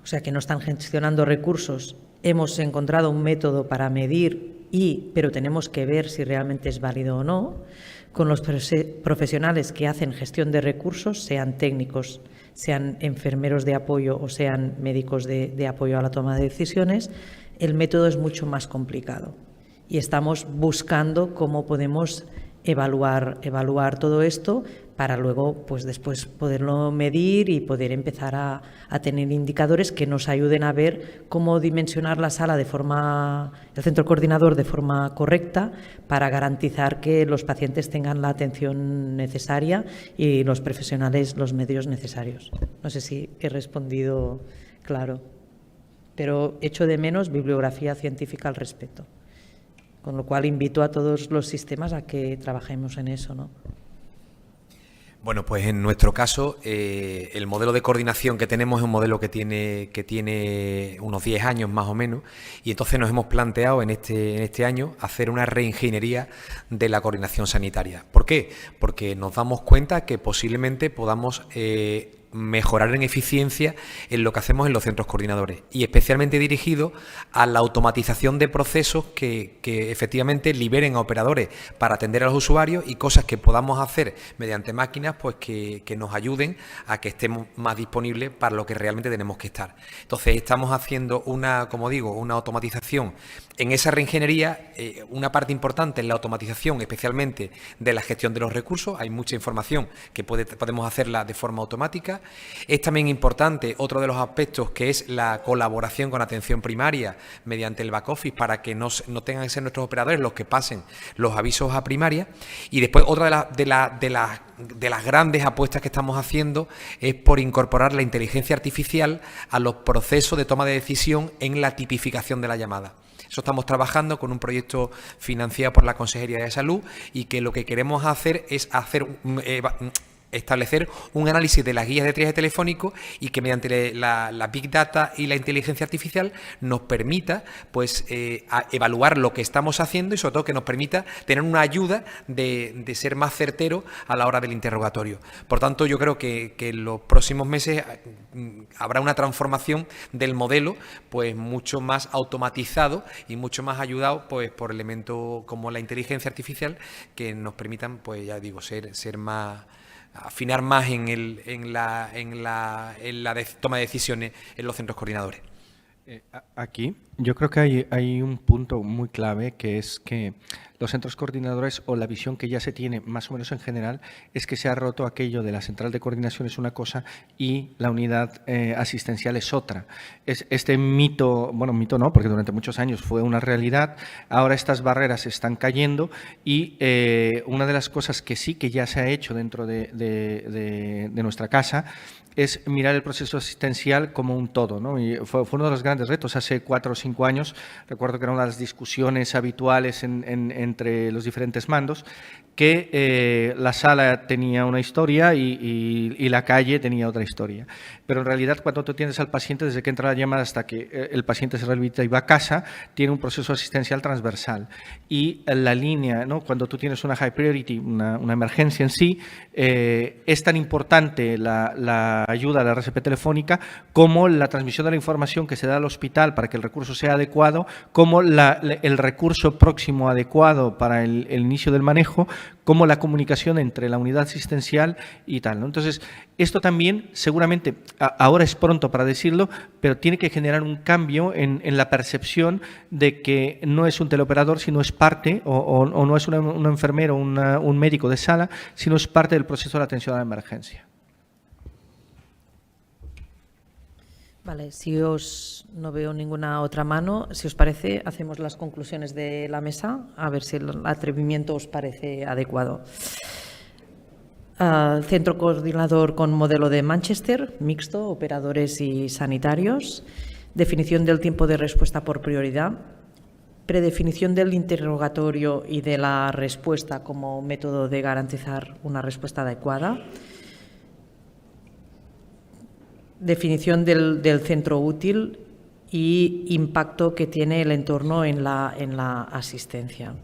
o sea, que no están gestionando recursos, hemos encontrado un método para medir pero tenemos que ver si realmente es válido o no. Con los profesionales que hacen gestión de recursos, sean técnicos, sean enfermeros de apoyo o sean médicos de apoyo a la toma de decisiones, el método es mucho más complicado. Y estamos buscando cómo podemos evaluar todo esto para luego, pues después poderlo medir y poder empezar a tener indicadores que nos ayuden a ver cómo dimensionar la sala el centro coordinador de forma correcta para garantizar que los pacientes tengan la atención necesaria y los profesionales los medios necesarios. No sé si he respondido claro, pero echo de menos bibliografía científica al respecto. Con lo cual invito a todos los sistemas a que trabajemos en eso, ¿no? Bueno, pues en nuestro caso, el modelo de coordinación que tenemos es un modelo que tiene unos 10 años más o menos, y entonces nos hemos planteado en este año hacer una reingeniería de la coordinación sanitaria. ¿Por qué? Porque nos damos cuenta que posiblemente podamos mejorar en eficiencia en lo que hacemos en los centros coordinadores y especialmente dirigido a la automatización de procesos que efectivamente liberen a operadores para atender a los usuarios y cosas que podamos hacer mediante máquinas pues que nos ayuden a que estemos más disponibles para lo que realmente tenemos que estar. Entonces estamos haciendo una automatización en esa reingeniería, una parte importante es la automatización, especialmente de la gestión de los recursos. Hay mucha información que podemos hacerla de forma automática. Es también importante otro de los aspectos, que es la colaboración con atención primaria mediante el back office, para que no tengan que ser nuestros operadores los que pasen los avisos a primaria. Y después otra de las grandes apuestas que estamos haciendo es por incorporar la inteligencia artificial a los procesos de toma de decisión en la tipificación de la llamada. Eso estamos trabajando con un proyecto financiado por la Consejería de Salud, y que lo que queremos hacer es establecer un análisis de las guías de triaje telefónico, y que mediante la Big Data y la inteligencia artificial nos permita pues evaluar lo que estamos haciendo, y sobre todo que nos permita tener una ayuda de ser más certero a la hora del interrogatorio. Por tanto, yo creo que en los próximos meses habrá una transformación del modelo, pues mucho más automatizado y mucho más ayudado pues por elementos como la inteligencia artificial, que nos permitan, pues ya digo, ser más, afinar más en la toma de decisiones en los centros coordinadores. Aquí yo creo que hay un punto muy clave, que es que los centros coordinadores, o la visión que ya se tiene más o menos en general, es que se ha roto aquello de la central de coordinación es una cosa y la unidad asistencial es otra. Este mito, bueno, mito no, porque durante muchos años fue una realidad. Ahora estas barreras están cayendo, y una de las cosas que sí que ya se ha hecho dentro de nuestra casa es mirar el proceso asistencial como un todo, ¿no? Y fue uno de los grandes retos hace 4 o 5 años. Recuerdo que era una de las discusiones habituales entre los diferentes mandos, que la sala tenía una historia y la calle tenía otra historia. Pero en realidad, cuando tú tienes al paciente, desde que entra la llamada hasta que el paciente se rehabilita y va a casa, tiene un proceso asistencial transversal. Y la línea, ¿no? Cuando tú tienes una high priority, una emergencia en sí, es tan importante la ayuda a la RCP telefónica como la transmisión de la información que se da al hospital para que el recurso sea adecuado, como el recurso próximo adecuado para el inicio del manejo, como la comunicación entre la unidad asistencial y tal, ¿no? Entonces, esto también seguramente, ahora es pronto para decirlo, pero tiene que generar un cambio en la percepción de que no es un teleoperador, sino es parte, o no es un enfermero, un médico de sala, sino es parte del proceso de atención a la emergencia. Vale, si no veo ninguna otra mano, si os parece, hacemos las conclusiones de la mesa, a ver si el atrevimiento os parece adecuado. Centro coordinador con modelo de Manchester, mixto, operadores y sanitarios. Definición del tiempo de respuesta por prioridad. Predefinición del interrogatorio y de la respuesta como método de garantizar una respuesta adecuada. Definición del centro útil y impacto que tiene el entorno en la asistencia.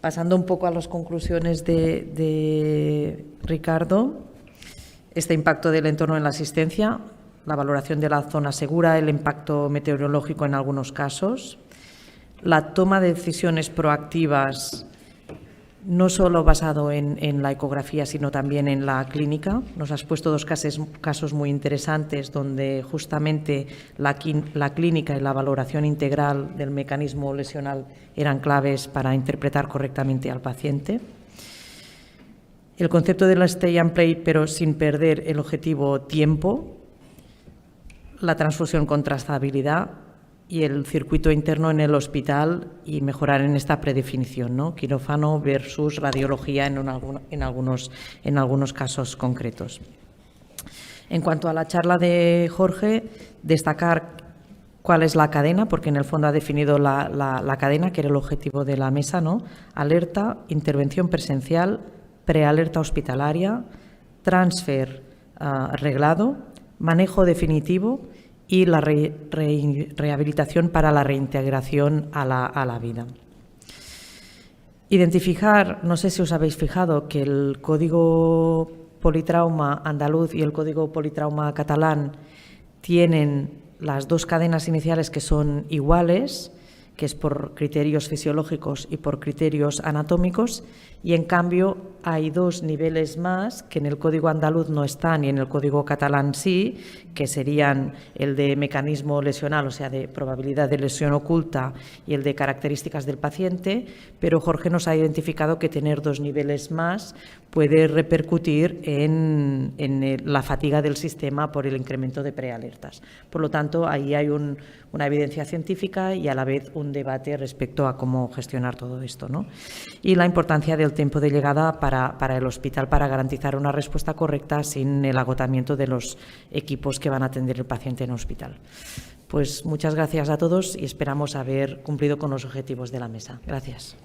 Pasando un poco a las conclusiones de Ricardo, este impacto del entorno en la asistencia, la valoración de la zona segura, el impacto meteorológico en algunos casos, la toma de decisiones proactivas, no solo basado en la ecografía, sino también en la clínica. Nos has puesto 2 casos muy interesantes donde justamente la clínica y la valoración integral del mecanismo lesional eran claves para interpretar correctamente al paciente. El concepto del stay and play, pero sin perder el objetivo tiempo, la transfusión con trazabilidad y el circuito interno en el hospital, y mejorar en esta predefinición, ¿no? Quirófano versus radiología en algunos casos concretos. En cuanto a la charla de Jorge, destacar cuál es la cadena, porque en el fondo ha definido la cadena, que era el objetivo de la mesa, ¿no? Alerta, intervención presencial, prealerta hospitalaria, transfer reglado, manejo definitivo y la rehabilitación para la reintegración a la vida. Identificar, no sé si os habéis fijado, que el código politrauma andaluz y el código politrauma catalán tienen las 2 cadenas iniciales que son iguales, que es por criterios fisiológicos y por criterios anatómicos, y en cambio hay 2 niveles más que en el Código andaluz no están y en el Código catalán sí, que serían el de mecanismo lesional, o sea, de probabilidad de lesión oculta, y el de características del paciente, pero Jorge nos ha identificado que tener 2 niveles más puede repercutir en la fatiga del sistema por el incremento de prealertas. Por lo tanto, ahí hay una evidencia científica y a la vez un debate respecto a cómo gestionar todo esto, ¿no? Y la importancia del tiempo de llegada para el hospital para garantizar una respuesta correcta sin el agotamiento de los equipos que van a atender el paciente en el hospital. Pues muchas gracias a todos y esperamos haber cumplido con los objetivos de la mesa. Gracias.